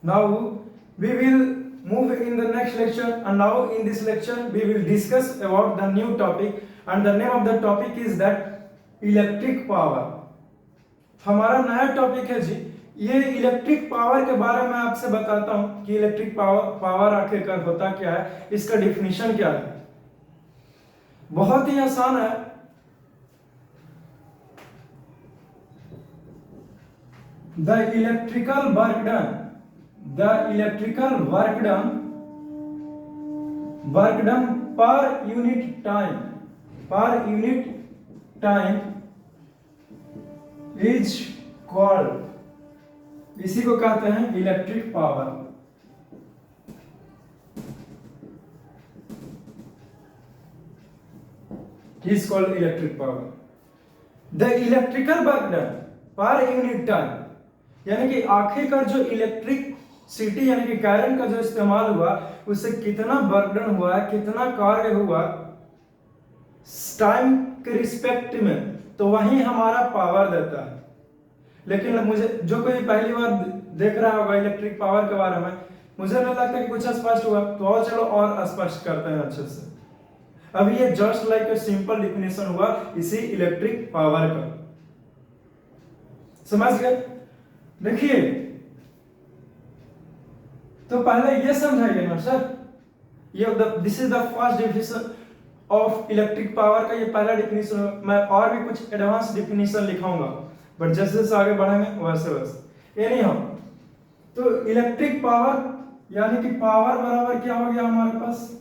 Now we will move in the next lecture, and now in this lecture we will discuss about the new topic, and the name of the topic is that electric power. हमारा नया topic है जी, ये electric power के बारे में आपसे बताता हूं कि इलेक्ट्रिक पावर आखिरकार होता क्या है, इसका डिफिनीशन क्या है। बहुत ही आसान है। The electrical work done per unit time is called, इसी को कहते हैं electric power. is called electric power. The electrical work done per unit time, यानी कि आखिरकार जो इलेक्ट्रिसिटी यानी कि करंट का जो इस्तेमाल हुआ उससे कितना वर्क डन हुआ, कितना कार्य हुआ टाइम के रिस्पेक्ट में, तो वही हमारा पावर देता है। लेकिन मुझे जो कोई पहली बार देख रहा होगा इलेक्ट्रिक पावर के बारे में, मुझे नहीं लगता कि कुछ स्पष्ट हुआ, तो और चलो और स्पष्ट करते हैं अच्छे से। अभी ये just like a simple definition हुआ इसी इलेक्ट्रिक पावर का, समझ गए। देखिए तो पहले ये समझाइए ना सर, ये this is the first definition of electric power का, ये पहला डिफिनेशन। मैं और भी कुछ एडवांस डिफिनेशन लिखाऊंगा, बट जैसे जैसे आगे बढ़ेंगे वैसे वैसे। ये नहीं हम तो इलेक्ट्रिक पावर यानी कि पावर बराबर क्या हो गया हमारे पास,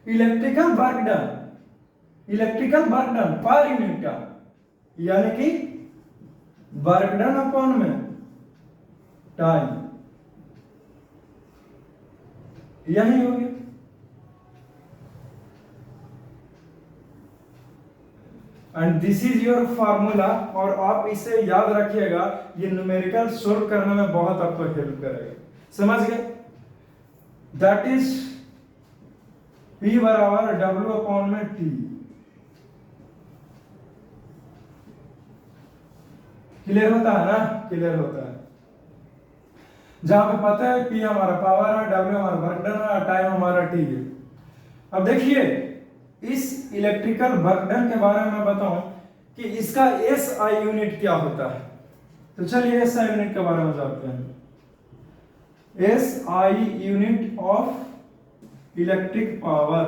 electrical work done per unit का, यानी कि वर्क डन अपॉन में टाइम, यही हो गया। And this is your formula, और आप इसे याद रखिएगा, ये न्यूमेरिकल सोल्व करने में बहुत आपको हेल्प करेगा, समझ गए। दैट इज P बराबर W अपॉन में T। क्लियर होता है ना, क्लियर होता है। जहां पे पता है P हमारा पावर है, W हमारा वर्क डन है, टाइम हमारा T है। अब देखिए इस इलेक्ट्रिकल वर्क डन के बारे में बताऊं कि इसका SI यूनिट क्या होता है, तो चलिए SI यूनिट के बारे में जानते हैं। SI unit of electric power,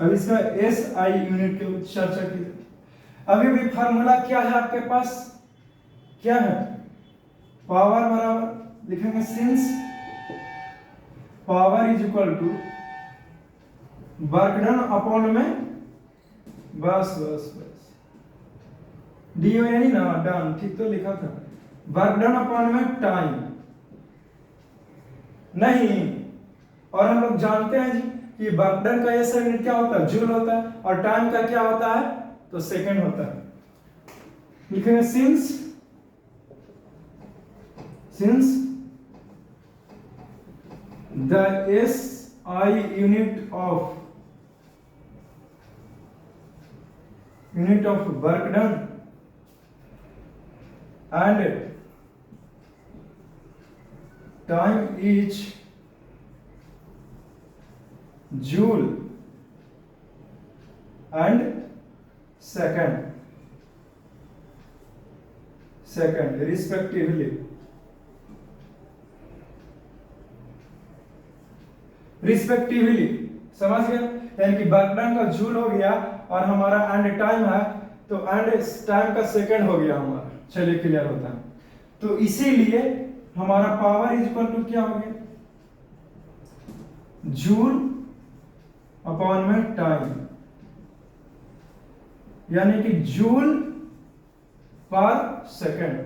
अब इसका SI यूनिट की चर्चा की। अभी भी फार्मूला क्या है आपके पास, क्या है, पावर बराबर लिखेंगे since power is equal to work done upon में, बस डी यानी ना डन, ठीक तो लिखा था, वर्क डन अपॉन में टाइम नहीं। और हम लोग जानते हैं जी कि वर्क डन का SI यूनिट क्या होता है, जूल होता है, और टाइम का क्या होता है, तो सेकंड होता है। लिखेंगे since the SI unit of work done and time is joule and second respectively. समझ गए, यानी कि वर्क डन का जूल हो गया और हमारा एंड टाइम है, तो एंड टाइम का सेकंड हो गया हमारा। चलिए क्लियर होता है। तो इसीलिए हमारा पावर इज इक्वल टू क्या हो गया, जूल अपॉन में टाइम, यानी कि joule per second,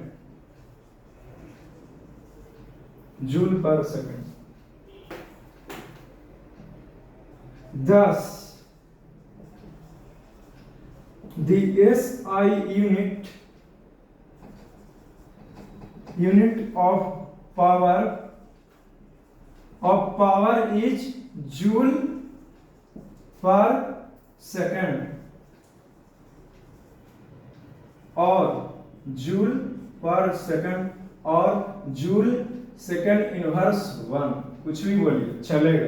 thus the SI unit of power is joule per second, और जूल पर सेकंड और जूल सेकंड इनवर्स 1, कुछ भी बोलिए चलेगा।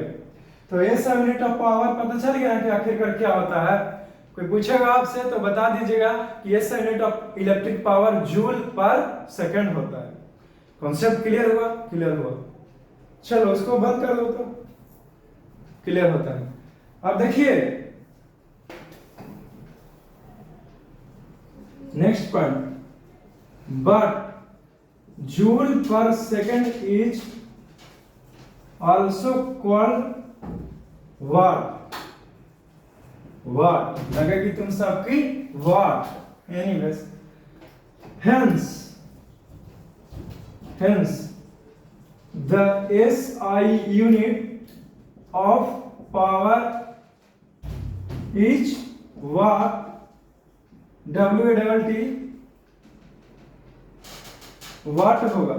तो ये सब यूनिट ऑफ पावर पता चल गया कि आखिरकार क्या होता है। कोई पूछेगा आपसे तो बता दीजिएगा कि ये सब unit of electric power joule per second होता है। कॉन्सेप्ट क्लियर हुआ? क्लियर हुआ। चलो उसको बंद कर दो तो क्लियर होता है। अब देखिए next point, but joule per second is also called watt. वाट लगेगी तुम सबकी वाट। Anyways, hence the SI unit of power is watt, WATT watt होगा।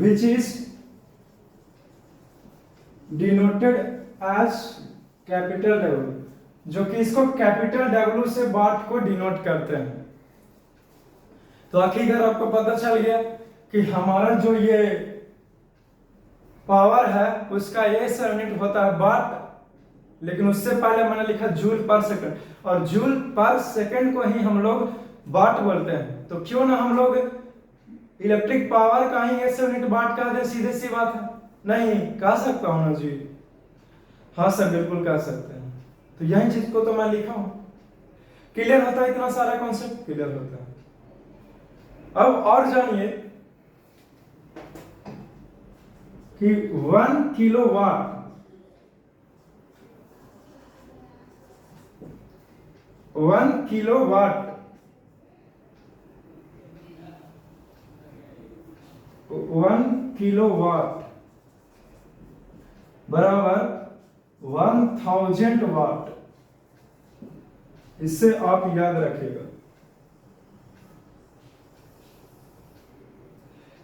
which is denoted as capital W, जो कि इसको कैपिटल W से वाट को डिनोट करते हैं। तो आखिरकार आपको पता चल गया कि हमारा जो ये पावर है उसका ये यूनिट होता है वाट, लेकिन उससे पहले मैंने लिखा जूल पर सेकंड, और जूल पर सेकंड को ही हम लोग वाट बोलते हैं। तो क्यों ना हम लोग इलेक्ट्रिक पावर का ही ये यूनिट वाट कह दे, सीधे सी बात है। नहीं कह सकता हूं ना जी? हाँ सर बिल्कुल कह सकते हैं। तो यही चीज को तो मैं लिखा हूं। क्लियर होता है? इतना सारा कॉन्सेप्ट क्लियर होता है। अब और जानिए कि 1 किलोवाट 1 किलोवाट 1 किलोवाट बराबर 1000 वाट। इससे आप याद रखिएगा,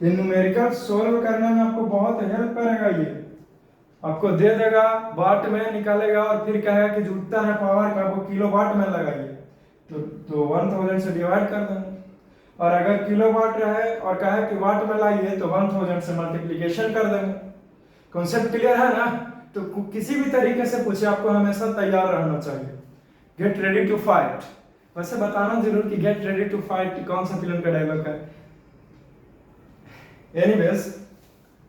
ये न्यूमेरिकल सोल्व करने में आपको बहुत हेल्प करेगा। ये आपको दे देगा वाट में निकालेगा और फिर कहेगा कि जो उत्तर है पावर का वो किलो वाट में लगाइए, तो 1000 से डिवाइड कर देंगे। और अगर किलो वाट रहे और कहे कि वाट में लाइए तो 1000 से मल्टीप्लिकेशन कर देंगे। कॉन्सेप्ट क्लियर है ना? तो किसी भी तरीके से पूछे आपको हमेशा तैयार रहना चाहिए। Get ready to fight. वैसे बताना जरूर कि गेट रेडी टू फाइट कौन सा फिल्म का डायलॉग है। एनीवेज,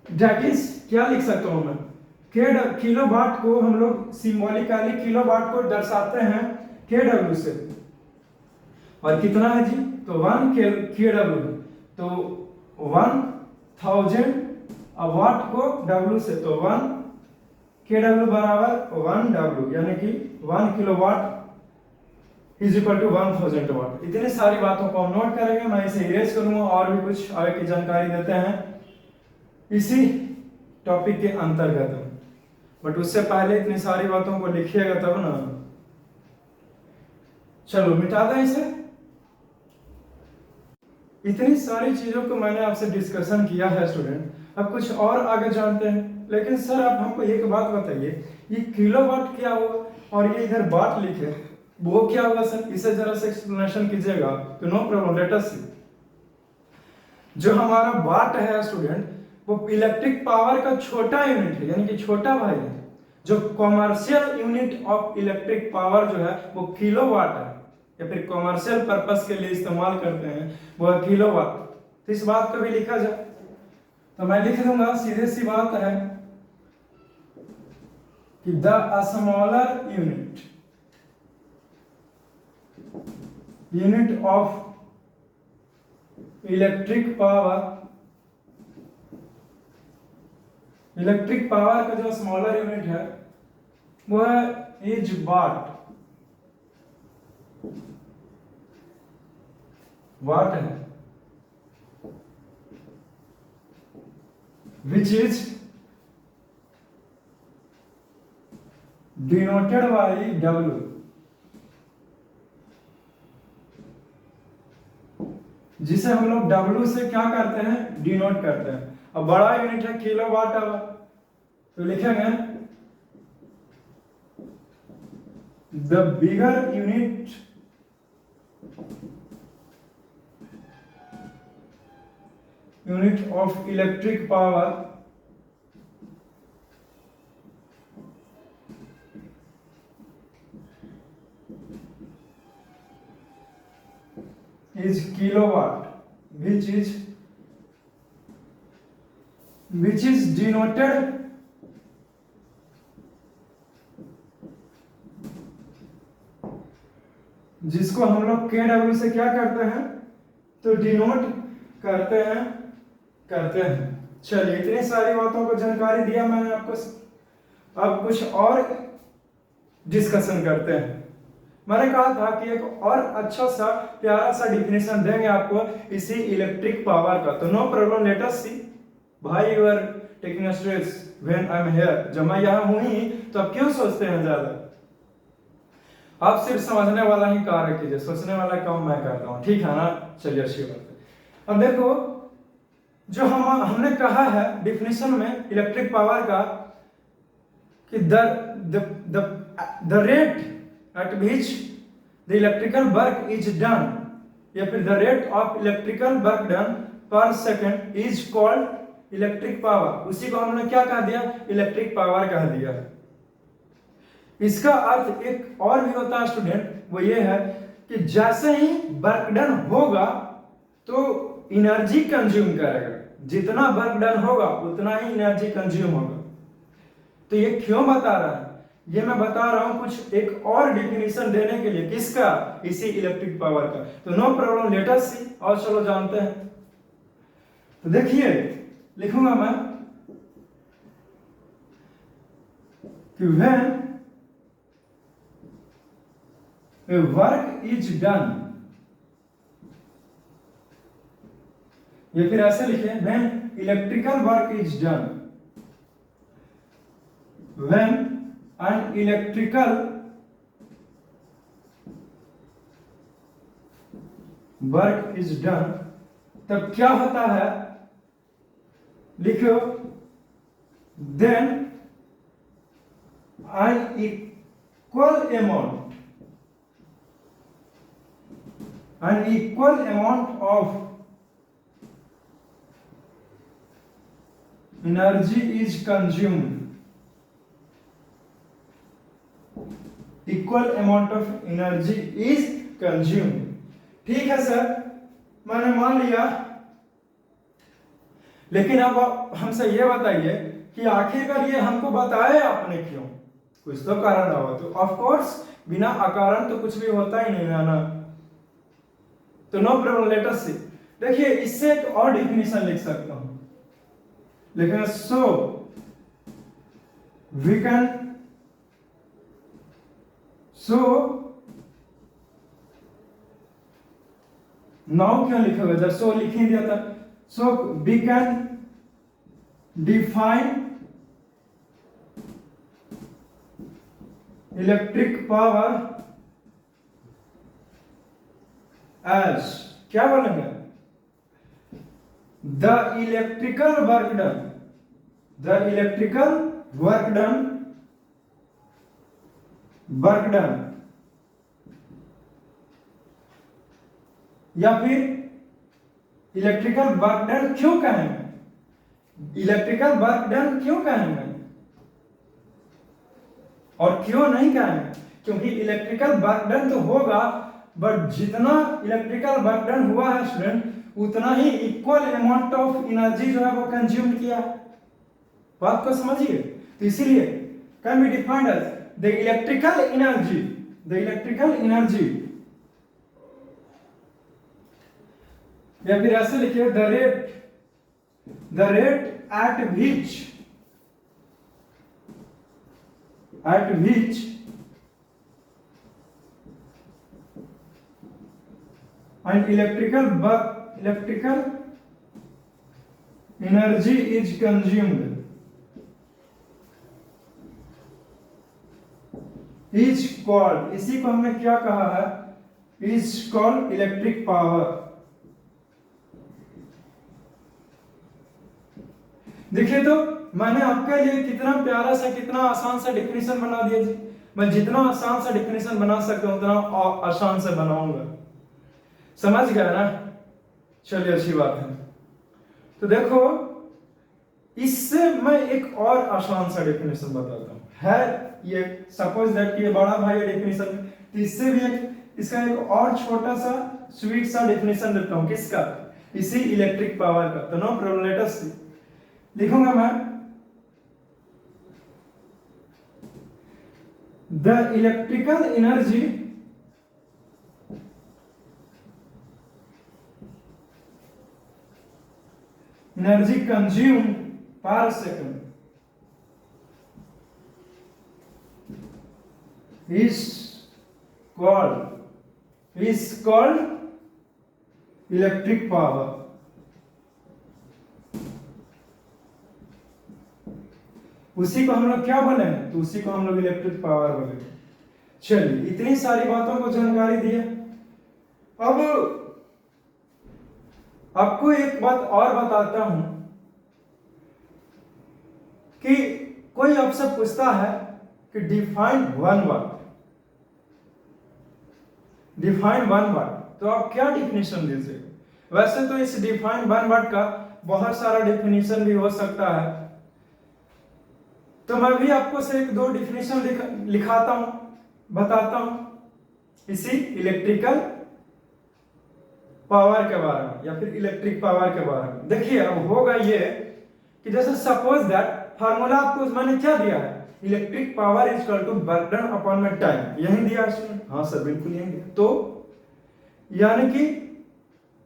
दैट इज क्या लिख सकता हूं मैं, किलोवाट को हम लोग सिंबॉलिकली किलोवाट को दर्शाते हैं केडब्ल्यू से। और कितना है जी? तो 1 केडब्ल्यू, तो 1000 वाट को डब्ल्यू से, तो 1 केडब्ल्यू बराबर 1 डब्ल्यू, यानी कि 1 किलोवाट इज इक्वल टू 1000 वाट। इतनी सारी बातों को हम नोट करेंगे, मैं इसे इरेज करूंगा और भी कुछ आगे की जानकारी देते हैं इसी टॉपिक के अंतर्गत। बट उससे पहले इतनी सारी बातों को लिखिएगा तब ना। चलो मिटा दें इसे। इतनी सारी चीजों को मैंने आपसे डिस्कशन किया है स्टूडेंट। अब कुछ और आगे जानते हैं। लेकिन सर आप हमको एक बात बताइए, ये किलोवाट क्या हुआ और ये इधर वाट लिखे, वो क्या हुआ सर? इसे जरा से एक्सप्लेनेशन कीजिएगा। तो नो प्रॉब्लम, लेट अस सी। जो हमारा वाट है स्टूडेंट, वो इलेक्ट्रिक पावर का छोटा यूनिट है, यानी कि छोटा भाई है। जो commercial unit of electric power जो है वो किलोवाट है, या फिर कॉमर्शियल पर्पस के लिए इस्तेमाल करते हैं वो है किलोवाट। तो इस बात को भी लिखा जाए तो मैं लिख दूंगा, सीधे सी बात है कि the smaller unit of electric power का जो स्मॉलर यूनिट है वो है इज वाट है, which is denoted by W, जिसे हम लोग W से क्या करते हैं? डिनोट करते हैं। अब बड़ा यूनिट है किलोवाट आवर, तो लिखेंगे the bigger unit unit of electric power is kilowatt, which is denoted जिसको हम लोग kW से क्या करते हैं तो डिनोट करते हैं। चलिए, इतनी सारी बातों को जानकारी दिया मैंने आपको। अब कुछ और डिस्कशन करते हैं। मैंने कहा था कि एक और अच्छा सा प्यारा सा डिफिनेशन देंगे आपको इसी इलेक्ट्रिक पावर का। तो no problem, let us see. भाई you are taking stress when I am here. जब मैं यहाँ हूं ही तो आप क्यों सोचते हैं ज्यादा? आप सिर्फ समझने वाला ही कार्य कीजिए, सोचने वाला काम मैं करता हूँ, ठीक है ना? चलिए, अच्छी बात है। अब देखो, जो हमने कहा है डिफिनेशन में इलेक्ट्रिक पावर का कि the rate at which the electrical work is done, या फिर the rate of electrical work done per second is called electric power। उसी को हमने क्या कह दिया? इलेक्ट्रिक पावर कह दिया। इसका अर्थ एक और भी होता है स्टूडेंट, वो ये है कि जैसे ही वर्क डन होगा तो एनर्जी कंज्यूम करेगा। जितना वर्क डन होगा उतना ही एनर्जी कंज्यूम होगा। तो ये क्यों बता रहा है? ये मैं बता रहा हूं कुछ एक और डिफिनेशन देने के लिए। किसका? इसी इलेक्ट्रिक पावर का। तो नो प्रॉब्लम, लेट अस सी। और चलो जानते हैं। तो देखिए, लिखूंगा मैं कि when a work is done, या फिर ऐसे लिखे when electrical work is done, when an electrical work is done, तब क्या होता है? लिखो then an equal amount of energy is consumed। Equal amount of energy is consume. ठीक है सर, मैंने मान लिया। लेकिन अब हमसे ये बताइए कि आखिरकार ये हमको बताया आपने क्यों? कुछ तो कारण होगा। तो ऑफ कोर्स बिना अकारण तो कुछ भी होता ही नहीं है ना। तो नो प्रॉब्लम, लेट अस सी। देखिए, इससे एक और डिफिनेशन लिख सकता हूं। लेकिन सो वी कैन नाउ क्यों लिखोगे जब सो लिख ही दिया था? So we can define electric power as, क्या बोलेंगे? द इलेक्ट्रिकल वर्क डन या फिर इलेक्ट्रिकल वर्क डन क्यों कहेंगे? इलेक्ट्रिकल वर्क डन क्यों कहेंगे और क्यों नहीं कहेंगे? क्योंकि इलेक्ट्रिकल वर्क डन तो होगा, बट जितना इलेक्ट्रिकल वर्क डन हुआ है स्टूडेंट, उतना ही इक्वल अमाउंट ऑफ एनर्जी जो है वो कंज्यूम किया। बात को समझिए। तो इसीलिए can be defined as the electrical energy, या फिर ऐसे लिखिए the rate at which an electrical energy is consumed is called, इसी को हमने क्या कहा है? is called electric power. देखिए, तो मैंने आपके लिए कितना प्यारा सा, कितना आसान सा डिफिनेशन बना दिया जी। मैं जितना आसान सा डिफिनेशन बना सकता हूं उतना आसान से बनाऊंगा। समझ गए ना? चलिए, अच्छी बात है। तो देखो, इससे मैं एक और आसान सा डेफिनेशन बताता हूं। है ये सपोज दैट कि ये बड़ा भाई डेफिनेशन, तो इससे भी एक इसका एक और छोटा सा स्वीट सा डेफिनेशन देता हूं। किसका? इसी इलेक्ट्रिक पावर का। तो नो प्रॉब्लम, लेट अस लिखूंगा मैं, the electrical energy consumed per second is called electric power. उसी को हम लोग क्या बोले? तो उसी को हम लोग इलेक्ट्रिक पावर बोले। चलिए, इतनी सारी बातों को जानकारी दिया। अब आपको एक बात और बताता हूं कि कोई आपसे पूछता है कि डिफाइन वन वाट, तो आप क्या डिफिनेशन दीजिए? वैसे तो इस डिफाइन वन वाट का बहुत सारा डिफिनेशन भी हो सकता है, तो मैं भी आपको से एक दो डिफिनेशन लिखाता हूं, बताता हूं इसी इलेक्ट्रिकल पावर के बारे में या फिर इलेक्ट्रिक पावर के बारे में। देखिए, अब होगा ये कि जैसे सपोज दैट फार्मूला आपको मैंने क्या दिया है, electric power is equal to work done upon में टाइम, यही दिया है। हाँ सर, बिल्कुल यही दिया। तो यानी कि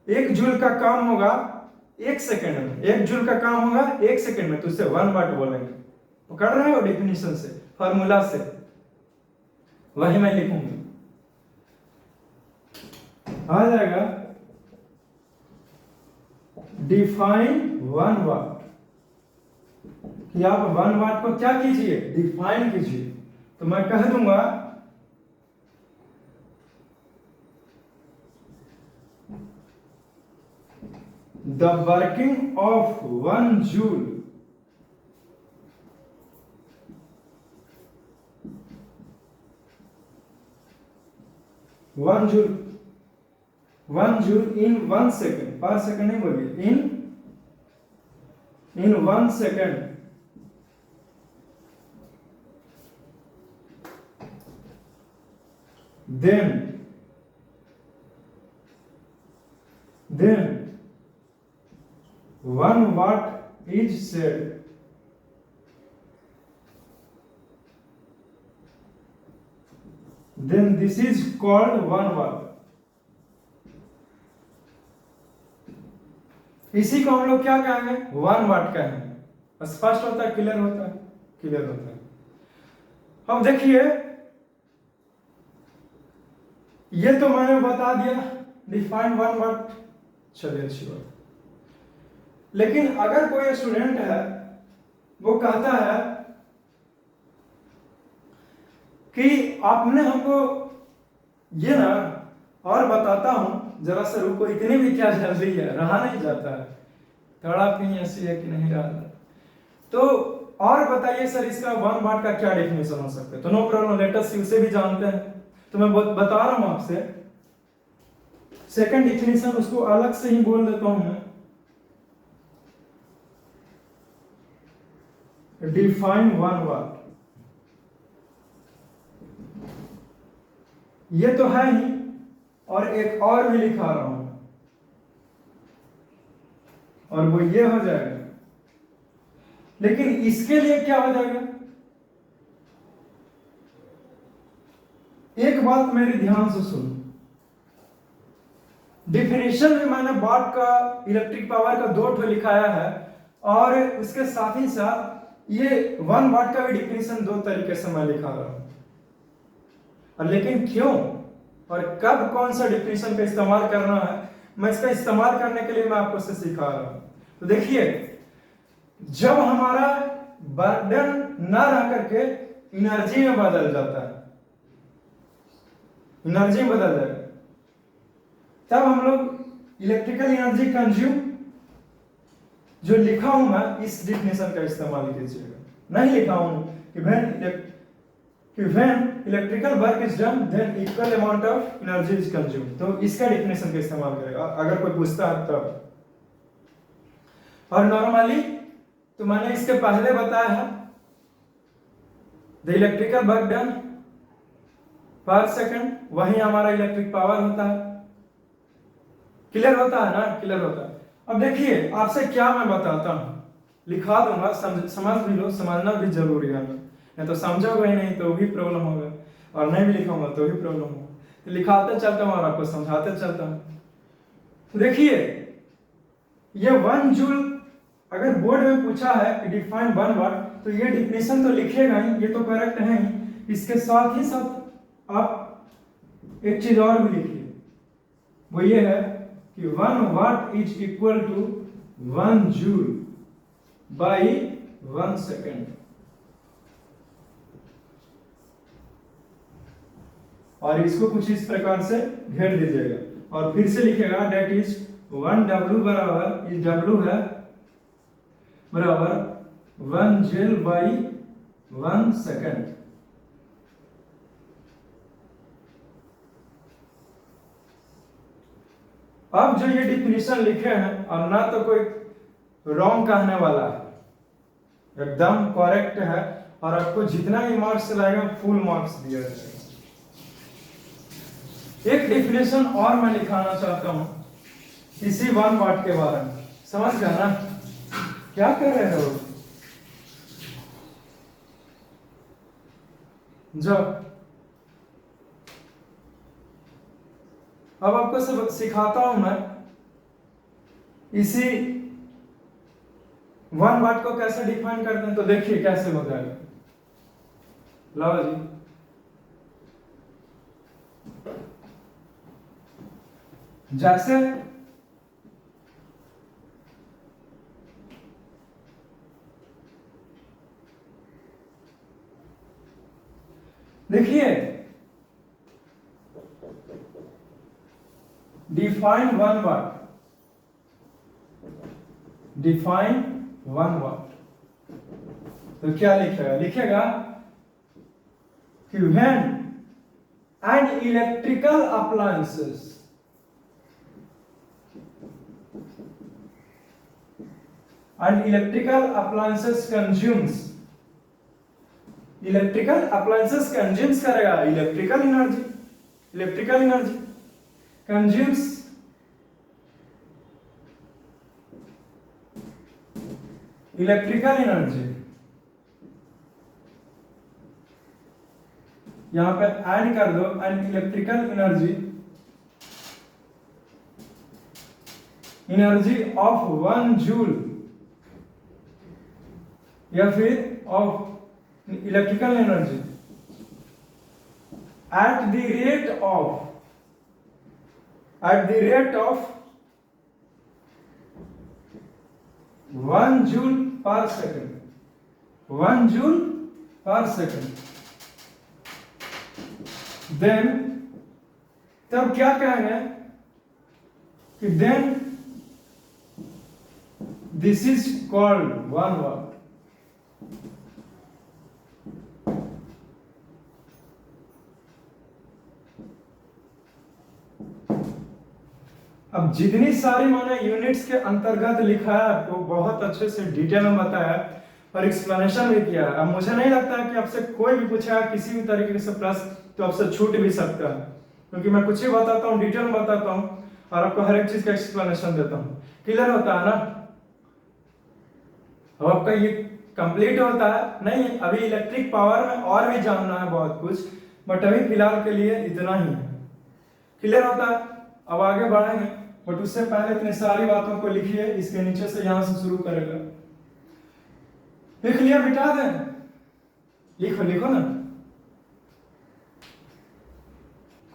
1 जूल का काम होगा 1 सेकंड में, 1 जूल का काम होगा 1 सेकंड में, तो उससे 1 वाट बोलेंगे। पकड़ रहे हो डेफिनेशन से, फार्मूला से? वही मैं लिखूंगा, आ जाएगा डिफाइन 1 वाट। कि आप 1 वाट को क्या कीजिए? डिफाइन कीजिए। तो मैं कह दूंगा the working of 1 joule one joule in 1 second, पर सेकेंड नहीं बोलिए, इन 1 second then 1 watt is said then this is called 1 watt। इसी को हम लोग क्या कहेंगे? 1 वाट कहेंगे। स्पष्ट होता है? क्लियर होता है? क्लियर होता है। अब देखिए, ये तो मैंने बता दिया डिफाइन 1 वाट। चलिए, अच्छी बात। लेकिन अगर कोई स्टूडेंट है वो कहता है कि आपने हमको ये ना, और बताता हूं, जरा सा रुको, इतनी भी क्या जल्दी है, रहा नहीं जाता है, थोड़ा भी ऐसी है कि नहीं रहा। तो और बताइए सर, इसका 1 वाट का क्या डेफिनेशन हो सकता है? तो नो प्रॉब्लम, लेट अस सी, उसे भी जानते हैं। तो मैं बता रहा हूं आपसे, सेकंड डेफिनेशन उसको अलग से ही बोल देता हूं मैं। डिफाइन 1 वाट, ये तो है ही, और एक और भी लिखा रहा हूं, और वो ये हो जाएगा। लेकिन इसके लिए क्या हो जाएगा? एक बात मेरे ध्यान से सुनो, डिफिनेशन में मैंने वाट का, इलेक्ट्रिक पावर का 2 ठो लिखाया है, और उसके साथ ही साथ ये 1 वाट का भी डिफिनेशन 2 तरीके से मैं लिखा रहा हूं। और लेकिन क्यों और कब कौन सा डिफिनेशन का इस्तेमाल करना है, मैं इसका इस्तेमाल करने के लिए मैं आपको से सिखा रहा हूं। तो देखिए, जब हमारा बर्डन ना रह करके एनर्जी में बदल जाता है, एनर्जी में बदल जाएगा, तब हम लोग इलेक्ट्रिकल एनर्जी कंज्यूम, जो लिखा हूं मैं, इस डिफिनेशन का इस्तेमाल कीजिएगा। नहीं लिखा हूं कि when electrical work is done then equal amount of energy is consumed, तो इसका डिफिनेशन का इस्तेमाल करेगा अगर कोई पूछता है तब। और नॉर्मली तो मैंने इसके पहले बताया है, द इलेक्ट्रिकल वर्क डन पर सेकंड, वही हमारा इलेक्ट्रिक पावर होता है। क्लियर होता है ना, क्लियर होता है। अब देखिए आपसे क्या मैं बताता हूं, लिखा दूंगा, समझ भी लो, समझना भी जरूरी है, नहीं तो समझोगे ही नहीं तो भी प्रॉब्लम होगा, और नहीं भी लिखूंगा तो भी प्रॉब्लम होगा। तो लिखाते चलता हूँ और आपको समझाते चलता हूँ। तो देखिए ये 1 जूल अगर बोर्ड में पूछा है कि डिफाइन 1 वाट, तो ये डिफिनेशन तो लिखेगा ही, ये तो करेक्ट है ही। इसके साथ ही साथ आप एक चीज और भी लिखिए, वो ये है कि 1 watt is equal to 1 joule by 1 second. और इसको कुछ इस प्रकार से घेर दीजिएगा और फिर से लिखेगा डेट इज 1 डब्ल्यू बराबर, इस डब्ल्यू है बराबर 1 जूल बाई 1 सेकेंड। अब जो ये डिफिनेशन लिखे हैं, और ना तो कोई रॉन्ग कहने वाला है, एकदम करेक्ट है, और आपको जितना भी मार्क्स लाएगा फुल मार्क्स दिया जाएगा। एक डिफिनेशन और मैं लिखाना चाहता हूं इसी 1 वाट के बारे में, समझ गया ना? क्या कर रहे हो? जो अब आपको सब सिखाता हूं मैं, इसी 1 वाट को कैसे डिफाइन करते हैं, तो देखिए कैसे होता है। लो जी, जैसे देखिए डिफाइन 1 वाट, डिफाइन 1 वाट, तो क्या लिखेगा? लिखेगा कि when an electrical appliances and electrical appliances consumes, electrical appliances consumes करेगा electrical energy, electrical energy consumes electrical energy, यहां पे ऐड कर दो and electrical energy, energy of 1 joule या फिर of electrical energy at the rate of 1 joule per second, 1 joule per second. Then तब क्या कहेंगे कि then this is called 1 watt. अब जितनी सारी मैंने यूनिट्स के अंतर्गत लिखा है आपको बहुत अच्छे से डिटेल में बताया और एक्सप्लेनेशन भी किया है। अब मुझे नहीं लगता है कि आपसे कोई भी पूछेगा किसी भी तरीके से प्रश्न तो आपसे छूट भी सकता है, क्योंकि मैं कुछ ही बताता हूँ, डिटेल में बताता हूँ और आपको हर एक चीज का एक्सप्लेनेशन देता हूँ। क्लियर होता है ना? अब आपका ये कंप्लीट होता है नहीं, अभी इलेक्ट्रिक पावर में और भी जानना है बहुत कुछ, बट अभी फिलहाल के लिए इतना ही है। क्लियर होता है? अब आगे बढ़ेंगे, बट उससे पहले इतनी सारी बातों को लिखिए, इसके नीचे से यहां से शुरू करेगा। लिख लिया? मिटा दें? लिखो लिखो ना।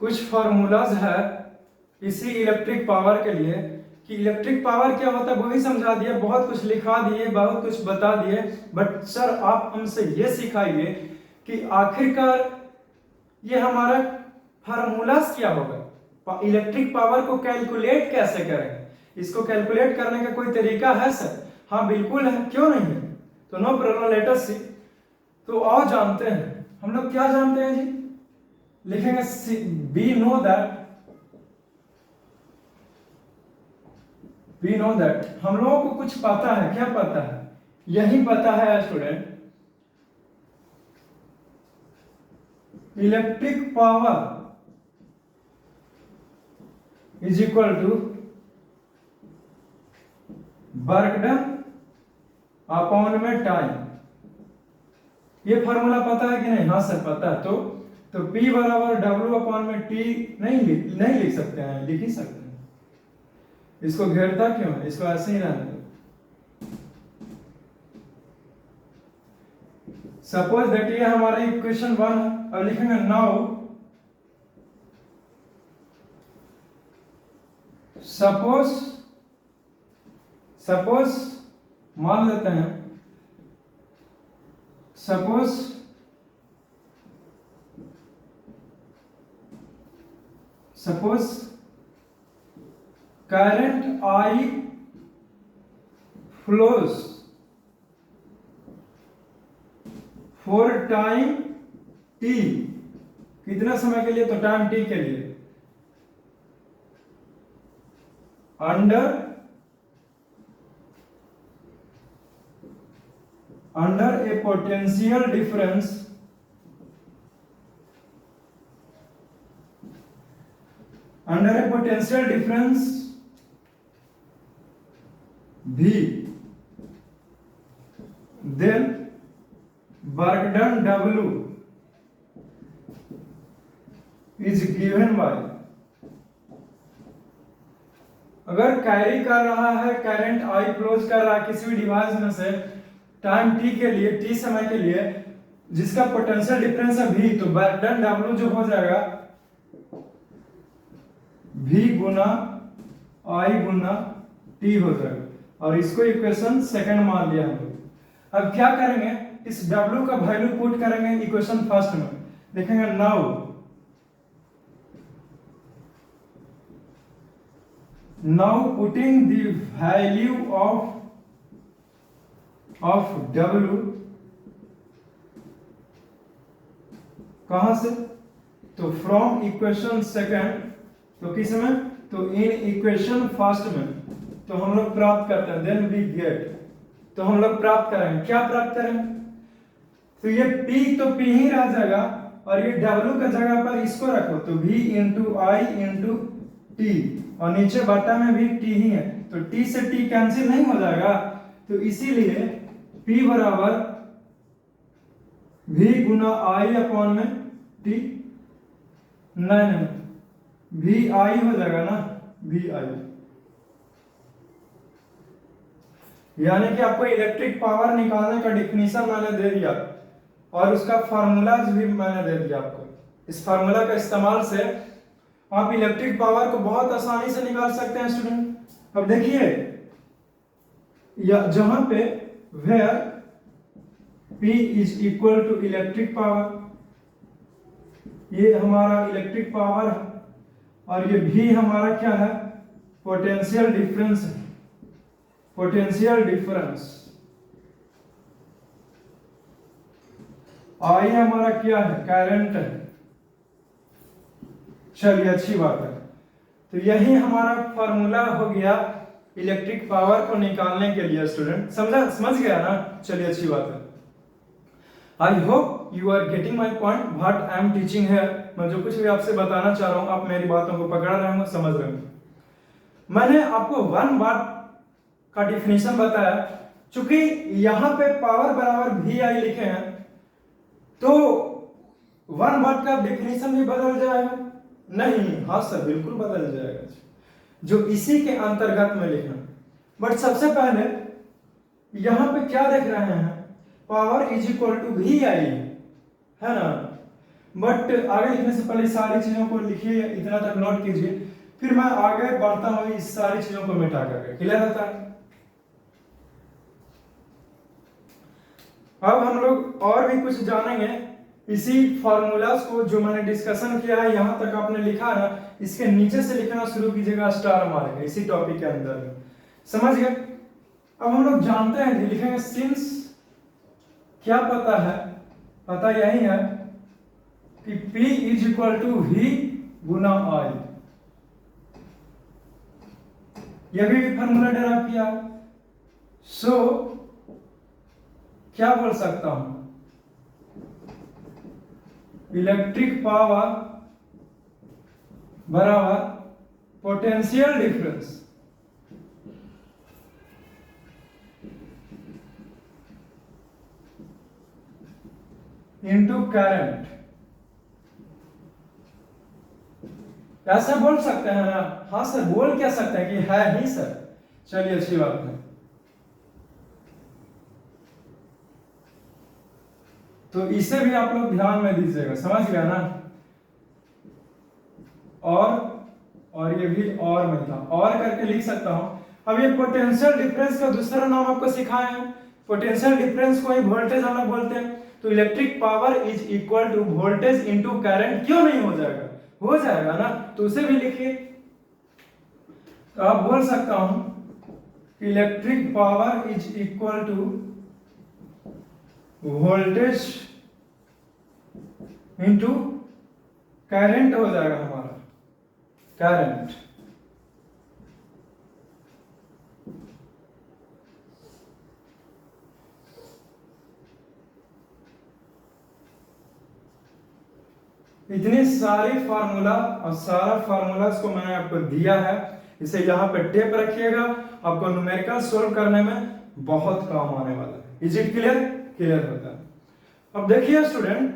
कुछ फॉर्मूलाज है इसी इलेक्ट्रिक पावर के लिए कि इलेक्ट्रिक पावर क्या होता है वो भी समझा दिया, बहुत कुछ लिखा दिए, बहुत कुछ बता दिए, बट सर आप हमसे ये सिखाइए कि आखिरकार ये हमारा फार्मूलाज क्या होगा, इलेक्ट्रिक पावर को कैलकुलेट कैसे करें, इसको कैलकुलेट करने का कोई तरीका है सर? हाँ बिल्कुल है, क्यों नहीं है? तो नो प्रॉब्लम, लेट अस सी। तो आओ जानते हैं, हम लोग क्या जानते हैं जी? लिखेंगे we know that we know that, हम लोगों को कुछ पता है। क्या पता है? यही पता है student, electric power is equal to work done upon में टाइम। ये फॉर्मूला पता है कि नहीं? हाँ सर पता है। तो P बराबर W अपॉन में T नहीं लिख सकते हैं? लिख ही सकते हैं। इसको घेरता क्यों है? इसको ऐसे ही रहने दो। सपोज दैट ये हमारा इक्वेशन 1 है। अब लिखेंगे नाउ सपोज मान लेते हैं, suppose current I flows for time t। कितना समय के लिए? तो टाइम t के लिए, under A potential difference V, then work done W is given by, अगर कैरी कर रहा है करंट I फ्लोज कर रहा है किसी भी डिवाइस में से टाइम t के लिए, t समय के लिए, जिसका पोटेंशियल डिफरेंस है V, तो वर्क डन W जो हो जाएगा V गुना I गुना t हो जाएगा। और इसको इक्वेशन सेकंड मान लिया हम लोग। अब क्या करेंगे? इस W का वैल्यू पुट करेंगे इक्वेशन फर्स्ट में। देखेंगे now putting the value of W कहां से? तो फ्रॉम इक्वेशन सेकंड, तो किस में? तो इन इक्वेशन फर्स्ट में। तो हम लोग प्राप्त करते हैं, देन वी गेट, तो हम लोग प्राप्त करेंगे। क्या प्राप्त करेंगे? तो ये P तो P ही रह जाएगा, और ये W का जगह पर इसको रखो, तो V into I into T, और नीचे बटा में भी T ही है, तो T से T कैंसिल नहीं हो जाएगा। तो इसीलिए P बराबर V गुना I अपॉन में T, नहीं V I हो जाएगा ना, V I। यानी कि आपको इलेक्ट्रिक पावर निकालने का डिफिनीशन मैंने दे दिया, और उसका फार्मूलाज भी मैंने दे दिया आपको। इस फार्मूला का इस्तेमाल से आप इलेक्ट्रिक पावर को बहुत आसानी से निकाल सकते हैं स्टूडेंट। अब देखिए जहां पे where P is equal to electric power, ये हमारा इलेक्ट्रिक पावर है, और ये V हमारा क्या है? पोटेंशियल डिफरेंस है, पोटेंशियल डिफरेंस। I हमारा क्या है? करंट है। चलिए अच्छी बात है। तो यही हमारा फार्मूला हो गया इलेक्ट्रिक पावर को निकालने के लिए स्टूडेंट। समझ गया ना? चलिए अच्छी बात है। I hope you are getting my point what I am teaching है। मैं जो कुछ भी आपसे बताना चाह रहा हूं आप मेरी बातों को पकड़ रहे हो, समझ रहे हो। मैंने आपको 1 वाट का डिफिनीशन बताया। चूंकि यहां पे पावर बराबर VI लिखे हैं, तो 1 वाट का डिफिनीशन भी बदल जाएगा? नहीं, हाँ सर बिल्कुल बदल जाएगा, जो इसी के अंतर्गत में लिखना। बट सबसे पहले यहां पे क्या देख रहे हैं? Power is equal to VI है ना। बट आगे लिखने से पहले सारी चीजों को लिखिए, इतना तक नोट कीजिए, फिर मैं आगे बढ़ता हूं इस सारी चीजों को मिटा करके। क्लियर होता है? अब हम लोग और भी कुछ जानेंगे इसी फॉर्मूलाज को जो मैंने डिस्कशन किया है। यहां तक आपने लिखा ना, इसके नीचे से लिखना शुरू कीजिएगा स्टार मार के, इसी टॉपिक के अंदर में। समझ गए? अब हम लोग जानते हैं, लिखेंगे सिंस, क्या पता है? पता यही है कि P is equal to V गुना I। ये भी फार्मूला डेराइव किया। सो क्या बोल सकता हूं, इलेक्ट्रिक पावर बराबर पोटेंशियल डिफरेंस इनटू करंट। ऐसा बोल सकते हैं ना? हाँ सर, बोल क्या सकते हैं कि है ही सर। चलिए अच्छी बात है। तो इसे भी आप लोग ध्यान में दीजिएगा, समझ गया ना? और ये भी और में था, और करके लिख सकता हूं। अब ये पोटेंशियल डिफरेंस का दूसरा नाम आपको सिखाया है। पोटेंशियल डिफरेंस को ही वोल्टेज हम लोग बोलते हैं। तो electric power is equal to voltage into current. क्यों नहीं हो जाएगा? हो जाएगा ना। तो उसे भी लिखिए। तो आप बोल सकता हूं electric power is equal to voltage into current हो जाएगा हमारा, करंट। इतनी सारी फार्मूला और सारा फार्मूलास को मैंने आपको दिया है। इसे यहाँ पे टेप रखिएगा, आपको न्यूमेरिकल सोल्व करने में बहुत काम आने वाला है। Is it clear? क्लियर होता है। अब देखिए स्टूडेंट,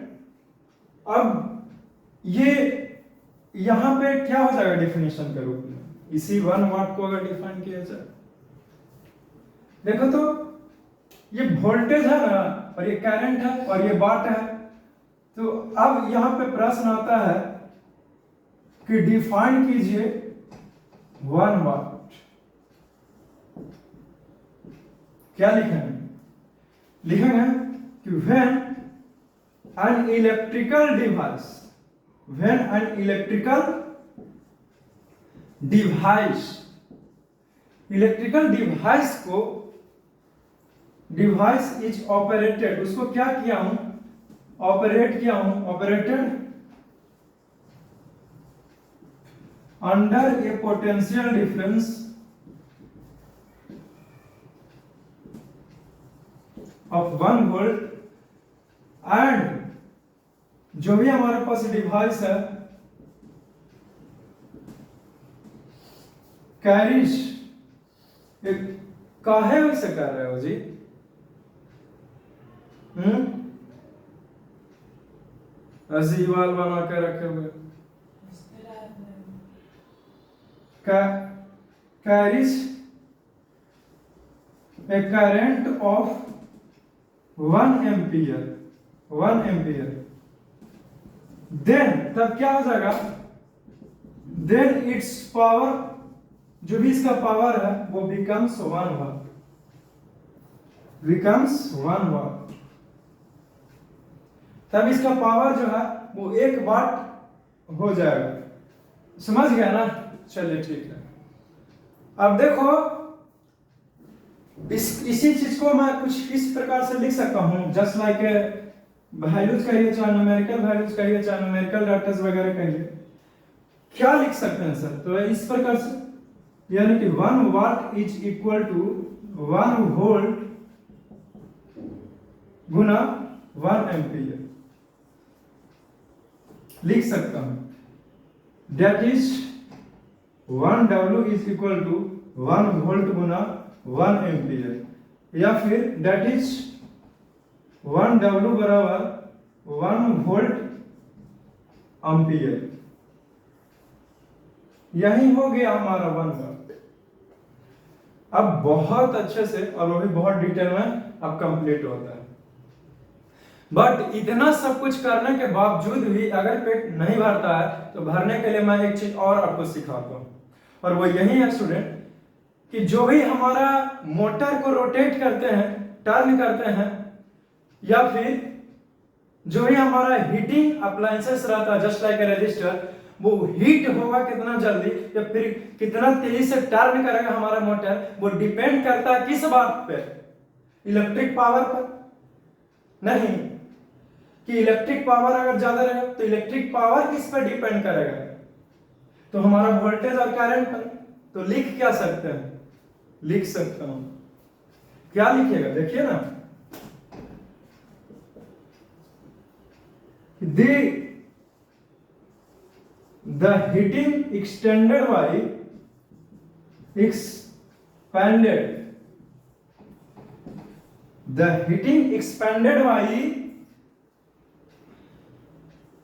अब ये यहां पे क्या हो जाएगा डेफिनेशन के रूप में? इसी 1 वाट को अगर डिफाइन किया जाए, देखो तो ये वोल्टेज है ना, और ये करंट है, और ये वाट है। तो अब यहां पे प्रश्न आता है कि डिफाइन कीजिए 1 वाट। क्या लिखेंगे? लिखेंगे कि when an electrical device, when an electrical device को डिवाइस इज ऑपरेटेड, उसको क्या किया हूं? ऑपरेट किया हूं, operated under A potential difference of 1 volt, and जो भी हमारे पास डिवाइस है कैरिज, काहे वैसे कर रहे हो जी? ऐसे वाल बना के रखे हुए। Carries a current of 1 ampere, 1 ampere, then तब क्या हो जाएगा? देन इट्स पावर, जो भी इसका पावर है वो बिकम्स 1 वाट, बिकम्स 1 वाट। तब इसका पावर जो है वो 1 वाट हो जाएगा। समझ गया ना? चलिए ठीक है। अब देखो, इसी चीज को मैं कुछ इस प्रकार से लिख सकता हूं, जस्ट लाइक वैल्यूज कहिए, चाहे न्यूमेरिकल वैल्यूज कहिए, चाहे न्यूमेरिकल डाटास वगैरह कहिए। क्या लिख सकते हैं सर? तो इस प्रकार से, यानी कि 1 watt is equal to 1 volt गुना 1 एम्पियर लिख सकता हूं। That is 1 W is equal to 1 volt गुना 1 एम्पियर, या फिर दैट इज 1 W बराबर 1 वोल्ट एम्पियर। यही हो गया हमारा 1 वाट। अब बहुत अच्छे से, और वो भी बहुत डिटेल में अब कंप्लीट होता है। बट इतना सब कुछ करने के बावजूद भी अगर पेट नहीं भरता है, तो भरने के लिए मैं एक चीज और आपको सिखाता हूं, और वो यही है स्टूडेंट, कि जो भी हमारा मोटर को रोटेट करते हैं, टर्न करते हैं, या फिर जो भी हमारा हीटिंग अप्लायंसेस रहता है, जस्ट लाइक ए रजिस्टर, वो हीट होगा कितना जल्दी या फिर कितना तेजी से टर्न करेगा हमारा मोटर, वो डिपेंड करता है किस बात पे? इलेक्ट्रिक पावर पर नहीं, कि इलेक्ट्रिक पावर अगर ज्यादा रहेगा तो इलेक्ट्रिक पावर किस पर डिपेंड करेगा? तो हमारा वोल्टेज और करंट पर। तो लिख क्या सकते हैं, लिख सकता हूं, क्या लिखिएगा देखिए ना, the heating expanded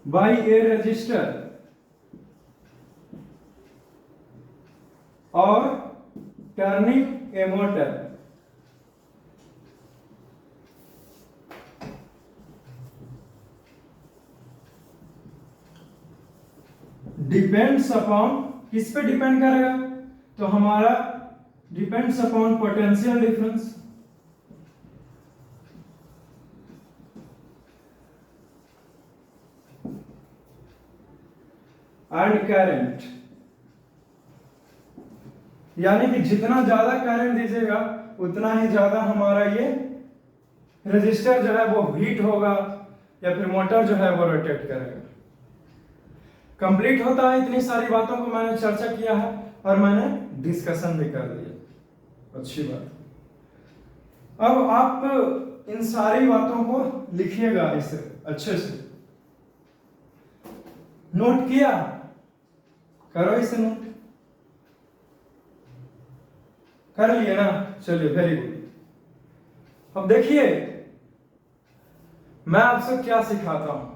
by a resistor or turning a motor depends upon, किस पे डिपेंड करेगा, तो हमारा depends upon potential difference and current, यानी कि जितना ज्यादा करंट दीजिएगा उतना ही ज्यादा हमारा ये रेजिस्टर जो है वो हीट होगा या फिर मोटर जो है वो रोटेट करेगा। कंप्लीट होता है, इतनी सारी बातों को मैंने चर्चा किया है और मैंने डिस्कशन भी कर दिया, अच्छी बात। अब आप इन सारी बातों को लिखिएगा इसे अच्छे से, नोट किया, करो इसे नोट, कर लिए ना, चलिए वेरी गुड। अब देखिए मैं आपसे क्या सिखाता हूं,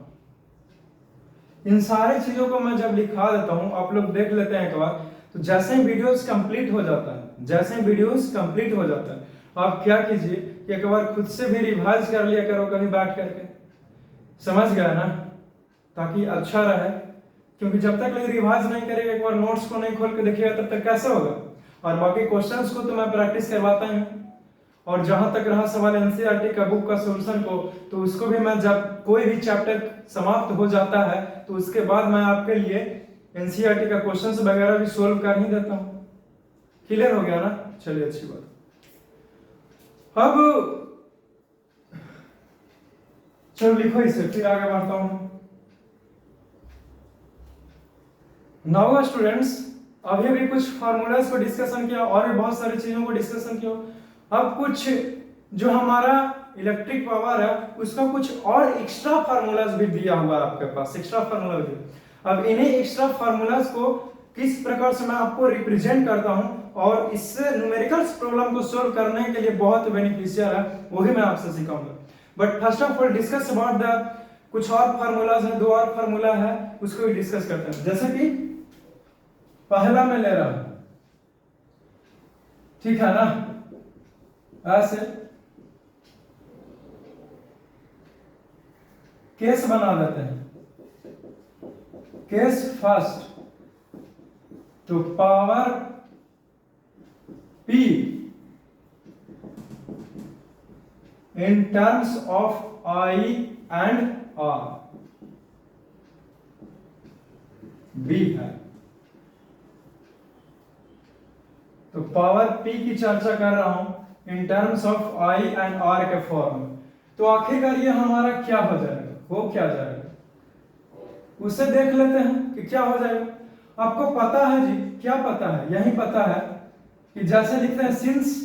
इन सारी चीजों को मैं जब लिखा देता हूं आप लोग देख लेते हैं एक बार, तो जैसे ही वीडियोस कंप्लीट हो जाता है, जैसे ही वीडियोस कंप्लीट हो जाता है, आप क्या कीजिए कि एक बार खुद से भी रिवाइज कर लिया करो कभी बैठ करके, समझ गया ना, ताकि अच्छा रहे। क्योंकि जब तक लोग रिवाइज नहीं करेगा, एक बार नोट्स को नहीं खोल के देखिएगा, तब तक कैसे होगा। और बाकी क्वेश्चंस को तो मैं प्रैक्टिस करवाता ही हूं, और जहां तक रहा सवाल एनसीईआरटी का बुक का सॉल्यूशन को, तो उसको भी मैं जब कोई भी चैप्टर समाप्त हो जाता है तो उसके बाद मैं आपके लिए एनसीईआरटी का क्वेश्चंस वगैरह भी सोल्व कर ही देता हूं। क्लियर हो गया ना, चलिए अच्छी बात। अब चलो लिखो इसे, फिर आगे बढ़ता हूं। नाउ स्टूडेंट्स, अभी भी कुछ फार्मूलाज को डिस्कशन किया और भी बहुत सारी चीजों को डिस्कशन किया। अब कुछ जो हमारा इलेक्ट्रिक पावर है उसका कुछ और एक्स्ट्रा फार्मूलाज भी दिया हुआ है आपके पास, एक्स्ट्रा फार्मूला भी। अब इन्हीं एक्स्ट्रा फार्मूलाज को किस प्रकार से मैं आपको रिप्रेजेंट करता हूं और इससे न्यूमेरिकल्स प्रॉब्लम को सोल्व करने के लिए बहुत बेनिफिशियल है, वही मैं आपसे सिखाऊंगा। But first of all discuss about the कुछ और फार्मूलाज है, दो और फार्मूला है, उसको भी डिस्कस करते हैं। जैसे कि पहला मैं ले रहा हूं, ठीक है ना, ऐसे केस बना देते हैं। केस फर्स्ट, तो power P in terms of I and R B है, तो पावर P की चर्चा कर रहा हूं in terms of I and R के फॉर्म। तो आखिरकार ये हमारा क्या हो जाएगा, हो क्या जाएगा, उसे देख लेते हैं कि क्या हो जाएगा। आपको पता है जी, क्या पता है, यही पता है कि जैसे लिखते हैं सिंस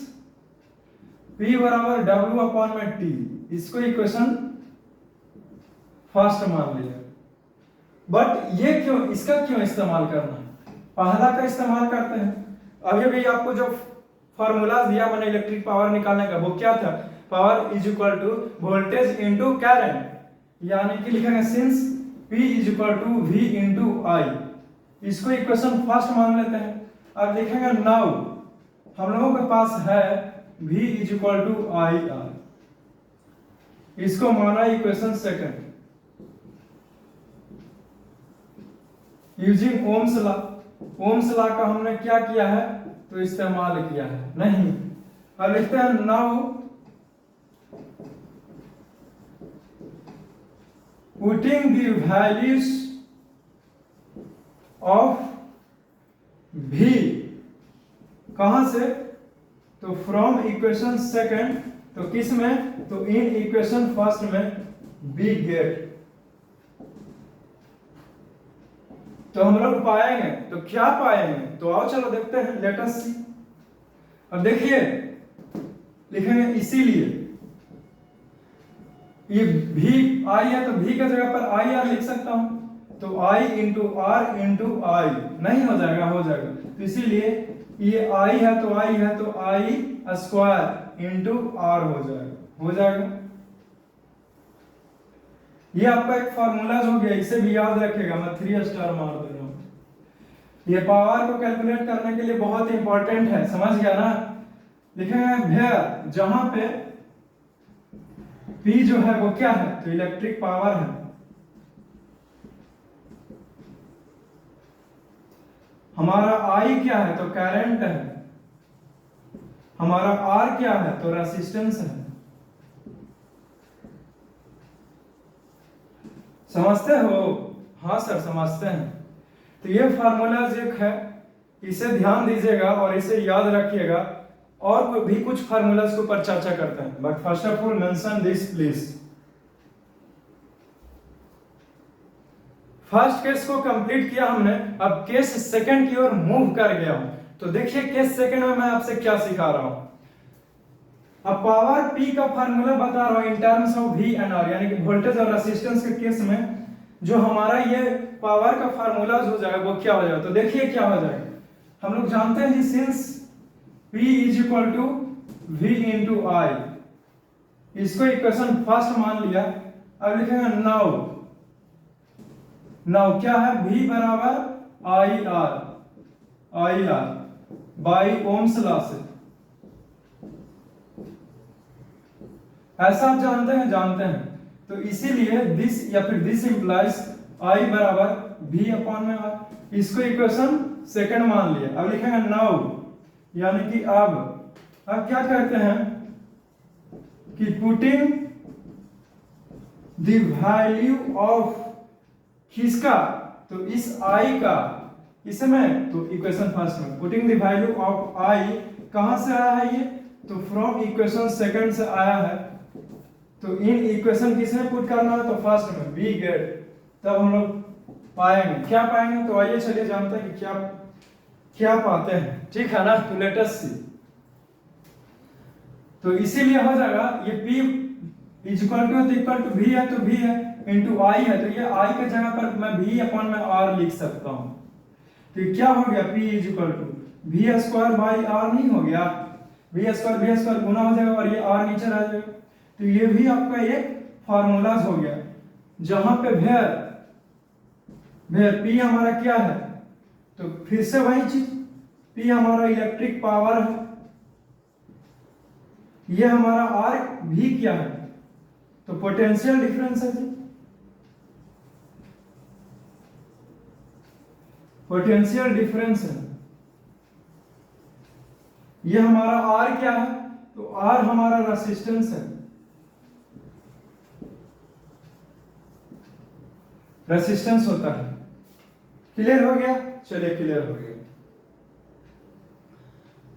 P बराबर W अपॉन में T, इसको इक्वेशन फर्स्ट मान लिया। बट ये क्यों, इसका क्यों इस्तेमाल करना है, पहला का इस्तेमाल करते हैं। अभी भी आपको जो फॉर्मूला दिया मैंने इलेक्ट्रिक पावर निकालने का, वो क्या था, power is equal to voltage into current, यानी कि लिखेंगे since P is equal to V into I, इसको इक्वेशन फर्स्ट मान लेते हैं। अब लिखेंगे नाउ हम लोगों के पास है V is equal to IR, इसको माना equation second. Using Ohm's law, Ohm's law का हमने क्या किया है, तो इस्तेमाल किया है नहीं। अब लिखते हैं now putting the values of V, कहां से, तो फ्रॉम इक्वेशन सेकंड, तो किस में, तो इन इक्वेशन फर्स्ट में B गेट। तो हम लोग पाएंगे, तो क्या पाएंगे? तो आओ चलो देखते हैं, लेट अस सी। अब देखिए लिखेंगे इसीलिए ये भी आई है तो भी का जगह पर आई आर लिख सकता हूं, तो आई इंटू आर इंटू आई नहीं हो जाएगा, हो जाएगा। तो इसीलिए ये आई है तो आई है तो आई स्क्वायर इंटू आर हो जाएगा, हो जाएगा। ये आपका एक फार्मूला हो गया, इसे भी याद रखिएगा, मैं 3 स्टार मार दे रहा हूं। ये पावर को कैलकुलेट करने के लिए बहुत इंपॉर्टेंट है, समझ गया ना? लिखेंगे भैया जहां पे P जो है वो क्या है, तो इलेक्ट्रिक पावर है, हमारा I क्या है, तो करंट है, हमारा R क्या है, तो रेसिस्टेंस है। समझते हो? हाँ सर समझते हैं। तो ये फार्मूला जो है इसे ध्यान दीजिएगा और इसे याद रखिएगा, और भी कुछ फार्मूलाज के ऊपर चर्चा करते हैं, but first of all mention this please. First case को कंप्लीट किया हमने, अब केस सेकंड की ओर मूव कर गया हूं। तो देखिए केस सेकंड में मैं आपसे क्या सिखा रहा हूं। अब पावर P का फार्मूला बता रहा हूं in terms of V and R, यानी कि वोल्टेज और रेजिस्टेंस के केस में जो हमारा ये पावर का फार्मूला हो जाएगा वो क्या हो जाएगा। तो देखिए क्या हो जाएगा, हम लोग जानते हैं जी since P is equal to V into I, इसको इक्वेशन फर्स्ट मान लिया। अब लिखेंगे नाउ, नाउ क्या है, V बराबर I R by Ohm's law से, ऐसा आप जानते हैं, जानते हैं। तो इसीलिए दिस या फिर दिस इंप्लाइज I बराबर V अपॉन में R, इसको इक्वेशन सेकंड मान लिया। अब लिखेंगे नाउ, यानी कि अब क्या कहते हैं कि पुटिंग द वैल्यू ऑफ किसका, तो इस I का इसमें, तो इक्वेशन फर्स्ट में putting the value of I कहां से आया है ये, तो फ्रॉम इक्वेशन सेकंड से आया है। तो इन इक्वेशन किसमें पुट करना है, तो फर्स्ट में वी गेट, तब हम लोग पाएंगे, क्या पाएंगे, तो आइए चलिए जानते हैं कि क्या क्या पाते हैं, ठीक है ना। तो लेट अस सी। तो इसीलिए हो जाएगा ये P is equal to V है तो V है इंटू I है, तो ये I के जगह पर मैं V अपॉन में R लिख सकता हूं। तो क्या हो गया, P is equal to V square by R नहीं हो गया, V स्क्वायर गुना हो जाएगा और ये R नीचे रह जाएगा। तो ये भी आपका एक फार्मूलाज हो गया, जहां पे वेयर P हमारा क्या है, तो फिर से वही चीज, P हमारा इलेक्ट्रिक पावर है, ये हमारा R भी क्या है, तो पोटेंशियल डिफरेंस है जी, पोटेंशियल डिफरेंस है। ये हमारा R क्या है, तो R हमारा रेसिस्टेंस है, रेसिस्टेंस होता है। क्लियर हो गया, चलिए क्लियर हो गया।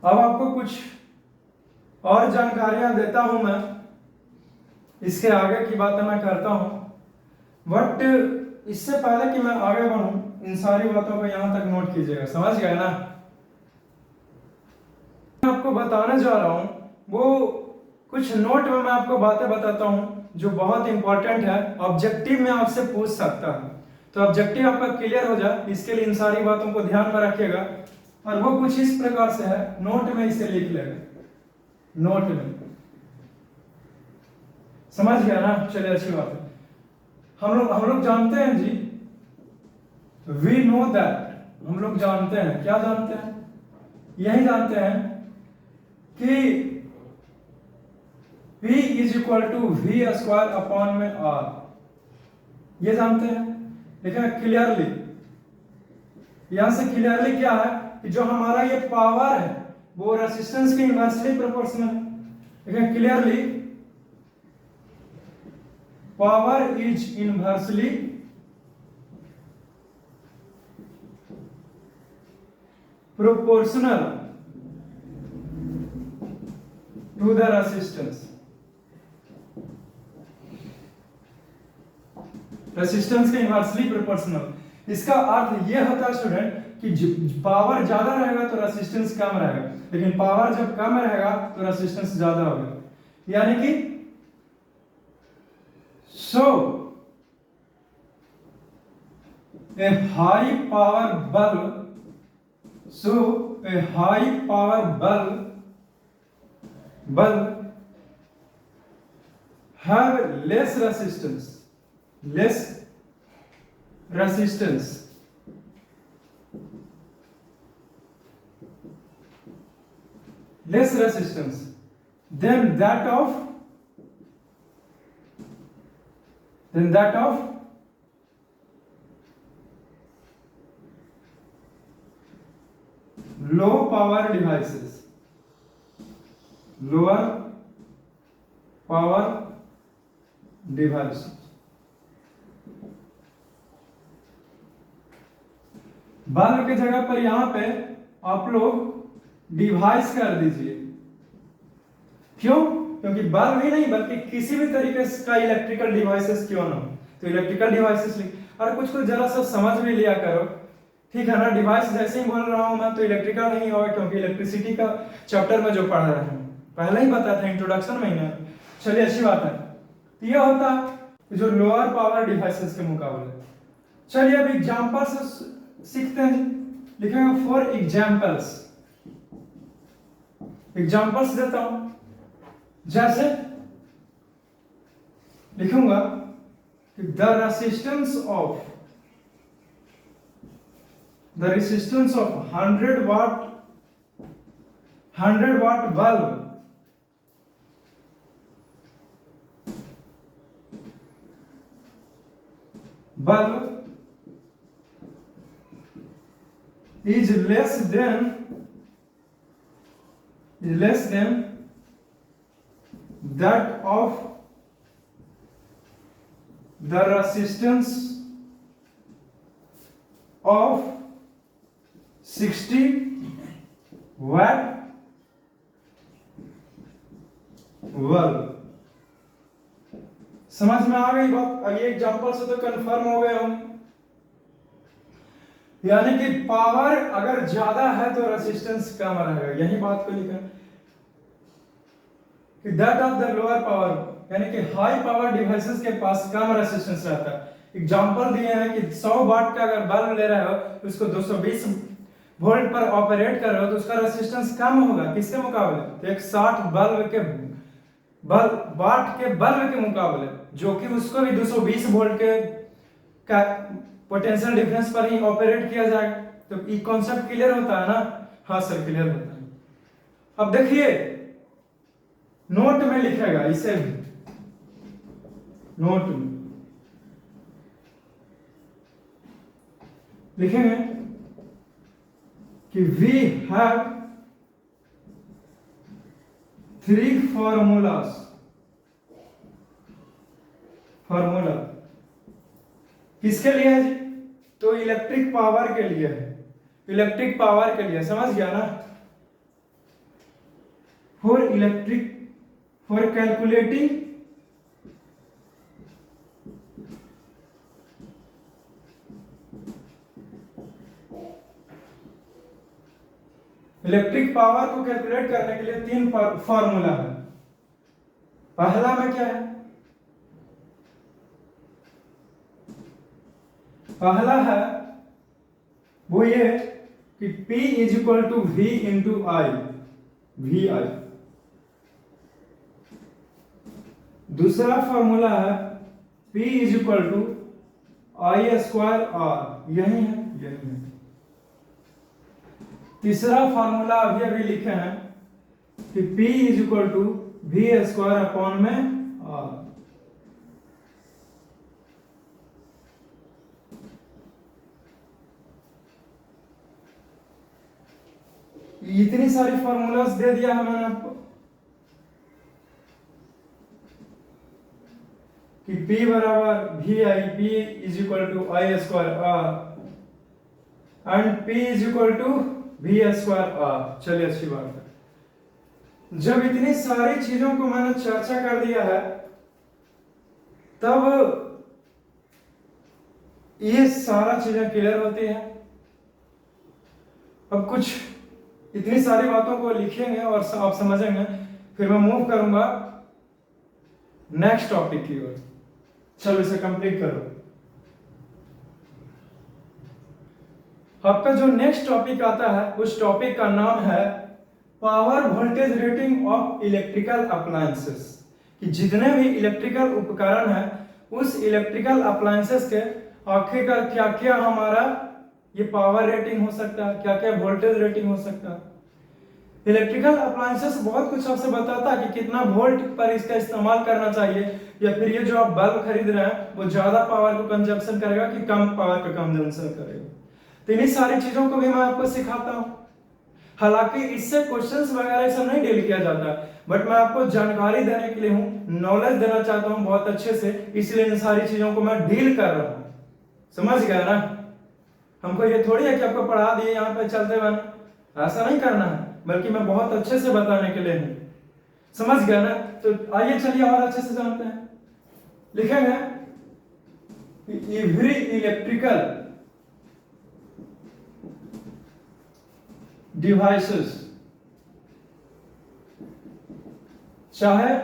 अब आपको कुछ और जानकारियां देता हूं मैं, इसके आगे की बातें मैं करता हूं, बट इससे पहले कि मैं आगे बढ़ूं, इन सारी बातों को यहां तक नोट कीजिएगा, समझ गए ना। मैं आपको बताने जा रहा हूं वो कुछ नोट में मैं आपको बातें बताता हूं जो बहुत इंपॉर्टेंट है, ऑब्जेक्टिव में आपसे पूछ सकता है। तो ऑब्जेक्टिव आपका क्लियर हो जाए, इसके लिए इन सारी बातों को ध्यान में रखिएगा। और वो कुछ इस प्रकार से है, नोट में इसे लिख लेगा, नोट में, समझ गया ना। चलिए अच्छी बात है। हम लोग जानते हैं जी, वी नो दैट, हम लोग जानते हैं, क्या जानते हैं, यही जानते हैं कि P is equal to V square upon में R, ये जानते हैं। देखिए क्लियरली, यहां से क्लियरली क्या है कि जो हमारा ये पावर है वो रेजिस्टेंस के इनवर्सली प्रोपोर्शनल है। देखिए clearly, power is inversely proportional to the resistance, resistance के इनवर्सली प्रोपोर्शनल। इसका अर्थ ये होता है स्टूडेंट कि पावर ज्यादा रहेगा तो रेसिस्टेंस कम रहेगा, लेकिन पावर जब कम रहेगा तो रेसिस्टेंस ज्यादा होगा। यानी कि so a high power bulb, so a high power bulb have less resistance, less resistance than that of low power devices, lower power device। Bulb की जगह पर यहां पे आप लोग डिवाइस कर दीजिए। क्यों? क्योंकि बल्ब ही नहीं बल्कि किसी भी तरीके का इलेक्ट्रिकल डिवाइसेस क्यों ना हो, तो इलेक्ट्रिकल डिवाइसेस लिख। और कुछ जरा सा समझ भी लिया करो, ठीक है ना। डिवाइस जैसे ही बोल रहा हूं मैं तो इलेक्ट्रिकल नहीं होगा, क्योंकि इलेक्ट्रिसिटी का चैप्टर में जो पढ़ रहे हैं पहले ही बताया था इंट्रोडक्शन में ही। चलिए अच्छी बात है। तो ये होता जो लोअर पावर डिवाइसेस के मुकाबले। चलिए अब एग्जांपल्स सीखते हैं। लिखेंगे फॉर एग्जांपल्स देता हूं। जैसे लिखूंगा कि the resistance of 100 watt bulb is less than that of the resistance of 60 watt bulb। समझ में आ गई बात? अब ये एग्जांपल से तो कंफर्म हो गए हम। यानी कि पावर अगर ज्यादा है तो रेसिस्टेंस कम रहेगा, यही बात को लिखा कि that of the lower power, यानी कि हाई पावर डिवाइसेस के पास कम रेसिस्टेंस रहता है। एग्जांपल दिए हैं कि 100 वाट का अगर बल्ब ले रहे हो तो उसको 220 वोल्ट पर ऑपरेट कर रहे हो तो उसका रेसिस्टेंस कम होगा किसके मुकाबले? तो एक 60 वाट के बल्ब के मुकाबले, जो कि उसको भी 220 वोल्ट के का पोटेंशियल डिफरेंस पर ही ऑपरेट किया जाएगा। तो ये कॉन्सेप्ट क्लियर होता है ना? हाँ सर क्लियर होता है। अब देखिए नोट में लिखेगा, इसे भी नोट में लिखेंगे कि वी हैव 3 फॉर्मूला किसके लिए है जी? तो इलेक्ट्रिक पावर के लिए है, इलेक्ट्रिक पावर के लिए, समझ गया ना? फॉर कैलकुलेटिंग इलेक्ट्रिक पावर को कैलकुलेट करने के लिए 3 फॉर्मूला है। पहला में क्या है? पहला है वो ये कि P is equal to V into I, VI। दूसरा फॉर्मूला है P is equal to I square R, यही है। तीसरा फॉर्मूला अभी लिखे हैं कि P is equal to V square upon में R। इतनी सारी फॉर्मूलास दे दिया है मैंने आपको कि P बराबर VI, P is equal to I square R and P is equal to V square R। चलिए अच्छी बात है। जब इतनी सारी चीजों को मैंने चर्चा कर दिया है तब ये सारा चीजें क्लियर होती है। अब कुछ इतनी सारी बातों को लिखेंगे और आप समझेंगे, फिर मैं मूव करूंगा नेक्स्ट टॉपिक की ओर। चलो इसे कंप्लीट करो। आपका जो नेक्स्ट टॉपिक आता है उस टॉपिक का नाम है power voltage rating of electrical appliances, कि जितने भी इलेक्ट्रिकल उपकरण हैं उस इलेक्ट्रिकल अप्लायंसेस के आखिरकार क्या क्या हमारा ये पावर रेटिंग हो सकता है, क्या क्या वोल्टेज रेटिंग हो सकता है। इलेक्ट्रिकल अप्लायंसेस बहुत कुछ आपसे बताता है कि कितना वोल्ट पर इसका इस्तेमाल करना चाहिए, या फिर ये जो आप बल्ब खरीद रहे हैं वो ज्यादा पावर को कंजप्शन करेगा कि कम पावर का कंजप्शन करेगा। तो इन्हीं सारी चीजों को भी मैं आपको सिखाता हूँ। हालांकि इससे क्वेश्चंस वगैरह सब नहीं डील किया जाता, बट मैं आपको जानकारी देने के लिए हूँ, नॉलेज देना चाहता हूँ बहुत अच्छे से, इसलिए इन सारी चीजों को मैं डील कर रहा हूँ। समझ गया ना? हमको ये थोड़ी है कि आपको पढ़ा दिए यहाँ पे चलते बन, ऐसा नहीं करना है, बल्कि मैं बहुत अच्छे से बताने के लिए हूँ। समझ गया ना? तो आइए चलिए और अच्छे से जानते हैं। लिखेंगे एवरी इलेक्ट्रिकल डिवाइसेस, चाहे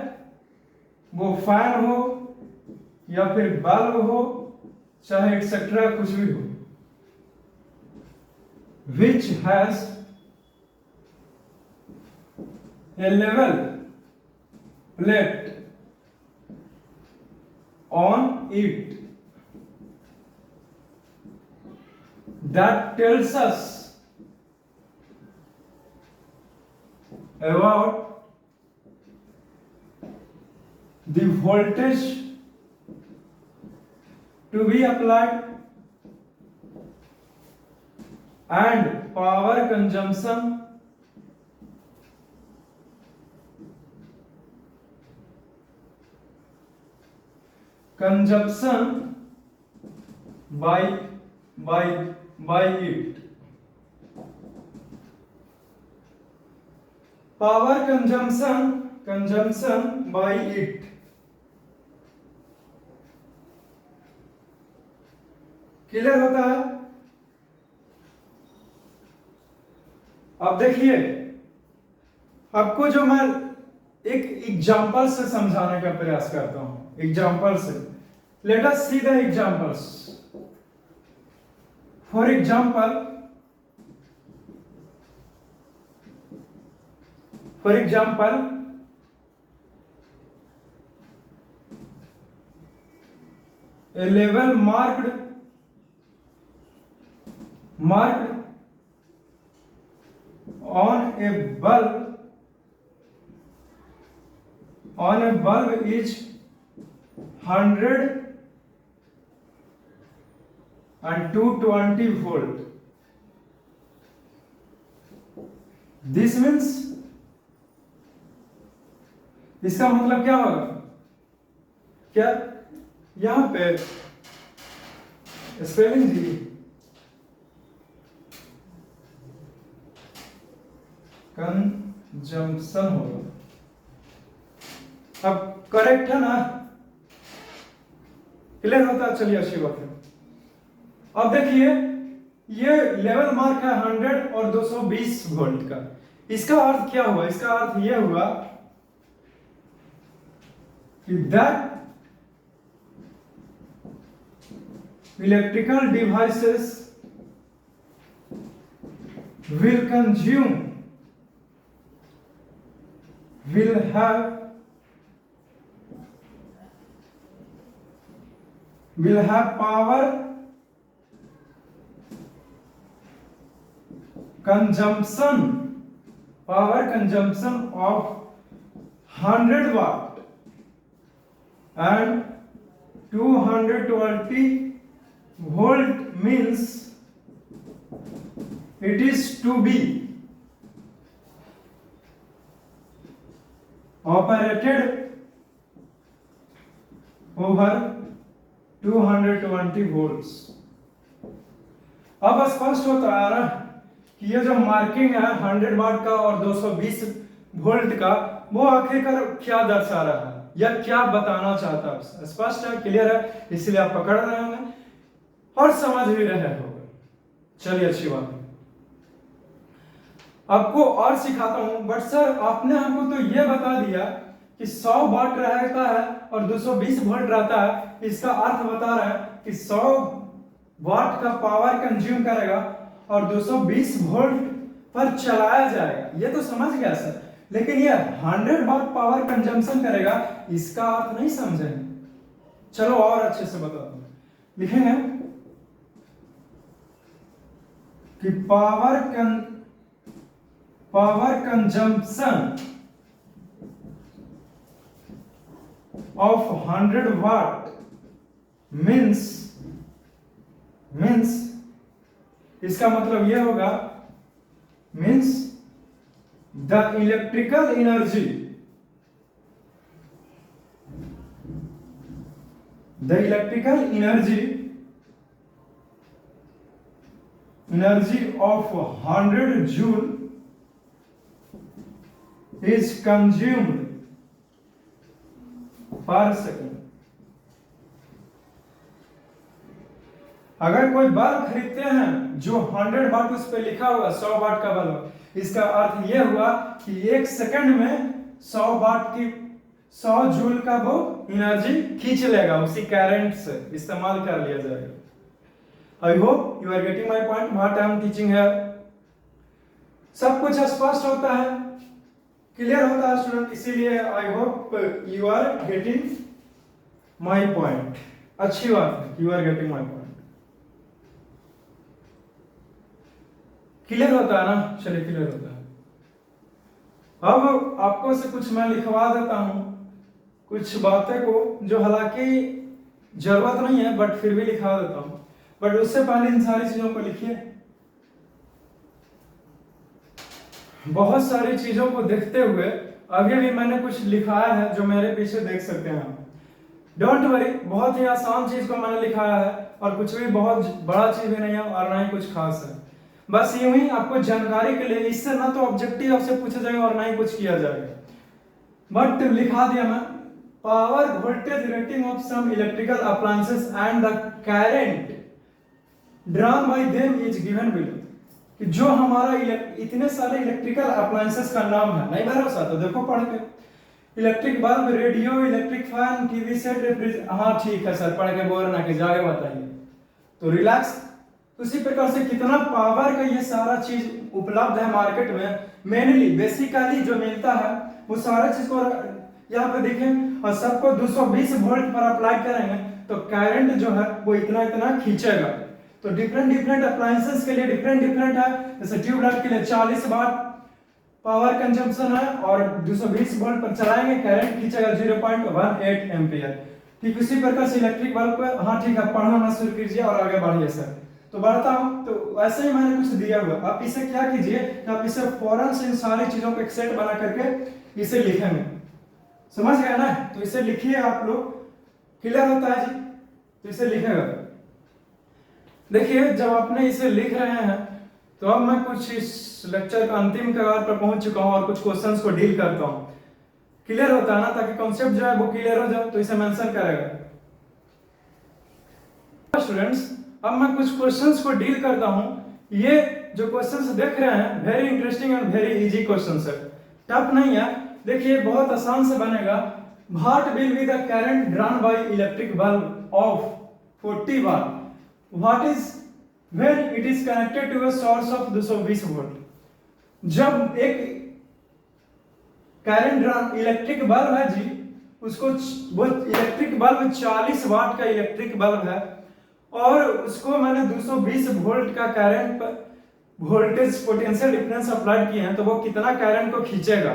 वो फैन हो या फिर बल्ब हो, चाहे एक्सेट्रा कुछ भी हो, which has a level plate on it that tells us about the voltage to be applied and power consumption by it. Power consumption by it. Clear होता है? अब देखिए, आपको जो मैं एक एग्जांपल से समझाने का प्रयास करता हूं, एग्जांपल से। Late us see the examples. For example, a level marked on a bulb is 100 and 220 volt. This means, इसका मतलब क्या होगा? क्या यहां पे स्पेलिंग दी कंजम्पशन होगा। अब करेक्ट है ना? क्लियर होता? चलिए अच्छी बात है। अब देखिए, ये लेवल मार्क है 100 और 220 वोल्ट का। इसका अर्थ क्या हुआ? इसका अर्थ यह हुआ कि that electrical devices will have power consumption of 100 watt and 220 volt, means it is to be operated over 220 volts। अब स्पष्ट होता है ना कि ये जो मार्किंग है 100 वाट का और 220 वोल्ट का, वो आखिरकार क्या दर्शा रहा है या क्या बताना चाहता है? स्पष्ट है, क्लियर है, इसलिए आप पकड़ रहे होंगे। और समझ भी रहे होगे। चलिए अच्छी बात है, आपको और सिखाता हूं। बट सर आपने हमको तो ये बता दिया कि 100 वाट रहता है और 220 वोल्ट रहता है, इसका अर्थ बता रहा है कि 100 वाट का पावर कंज्यूम करेगा और 220 वोल्ट पर चलाया जाएगा, ये तो समझ गया सर। लेकिन ये 100 वाट पावर कंजम्पशन करेगा, इसका अर्थ नहीं समझेंगे। चलो और अच्छे से बताता हूं, लिखेंगे कि power consumption of 100 watt means इसका मतलब यह होगा means the electrical energy of 100 joule is consumed पर सेकेंड। अगर कोई बल्ब खरीदते हैं जो 100 वाट उस पे लिखा हुआ 100 वाट का बल्ब, इसका अर्थ यह हुआ कि 1 सेकंड में 100 वाट की 100 जूल का वो एनर्जी खींच लेगा, उसी करंट से इस्तेमाल कर लिया जाएगा। I hope you are getting my point, what I am teaching here. सब कुछ स्पष्ट होता है, क्लियर होता है स्टूडेंट, इसीलिए I hope you are getting my point. अच्छी बात है, you are getting my point, clear होता है ना। चलिए क्लियर होता है। अब आपको से कुछ मैं लिखवा देता हूं, कुछ बातें को जो हालांकि जरूरत नहीं है बट फिर भी लिखवा देता हूं। बट उससे पहले इन सारी चीजों को लिखिए। बहुत सारी चीजों को देखते हुए अभी भी मैंने कुछ लिखाया है जो मेरे पीछे देख सकते हैं आप। डोंट वरी, बहुत ही आसान चीज को मैंने लिखाया है और कुछ भी बहुत बड़ा चीज भी नहीं है और ना ही कुछ खास है। बस यूं ही आपको जानकारी के लिए, इससे ना तो ऑब्जेक्टिव आपसे पूछा जाएगा और ना ही कुछ किया जाएगा। बट लिखा दिया मैं, power voltage rating of some electrical appliances and the current drawn by them is given below. कि जो हमारा इतने सारे इलेक्ट्रिकल अप्लायंसेस का नाम है, नहीं भरोसा तो देखो पढ़ के। Electric bulb, radio, electric fan, TV set, refrigerator, हाँ ठीक है सर, पढ़ के बोल ना कि जाके बताइए तो रिलैक्स। उसी प्रकार से कितना पावर का ये सारा चीज उपलब्ध है मार्केट में, मेनली बेसिकली जो मिलता है वो सारा चीज को यहाँ पे देखें और सबको 220 वोल्ट पर अप्लाई करेंगे तो करंट जो है वो इतना इतना खींचेगा। तो डिफरेंट अप्लायंसेस के लिए डिफरेंट है। जैसे ट्यूबलाइट के लिए 40 वाट पावर कंजम्पशन है और 220 वोल्ट पर चलाएंगे, करंट खींचेगा 0.18 एम्पियर। ठीक इसी प्रकार से इलेक्ट्रिक बल्ब पे, हाँ ठीक है, पढ़ना शुरू कीजिए और आगे बढ़िए सर। तो बढ़ता हूं, तो ऐसे ही मैंने कुछ दिया हुआ, आप इसे क्या कीजिए कि आप इसे फौरन से इन सारी चीजों को एक सेट बना करके इसे लिखेंगे, समझ गए ना। तो इसे लिखिए आप लोग, क्लियर होता है जी। तो इसे लिखेगा, देखिए जब आपने इसे लिख रहे हैं तो अब मैं कुछ इस लेक्चर का अंतिम कगार पर पहुंच चुका हूं और कुछ क्वेश्चंस को डील करता हूं। क्लियर होता है ना, ताकि कॉन्सेप्ट जो है वो क्लियर हो जाए। तो इसे मेंशन करेगा स्टूडेंट्स। अब मैं कुछ क्वेश्चंस को डील करता हूं। ये जो क्वेश्चंस देख रहे हैं very interesting and very easy questions है, टफ नहीं है। देखिए बहुत आसान से बनेगा। What will be the current drawn by electric bulb of 40 watt what is when it is connected to a source of 220 volt. जब एक करंट इलेक्ट्रिक बल्ब है जी, उसको वो इलेक्ट्रिक बल्ब 40 वाट का इलेक्ट्रिक बल्ब है और उसको मैंने 220 वोल्ट का current voltage potential difference apply किए हैं, तो वो कितना करंट को खींचेगा।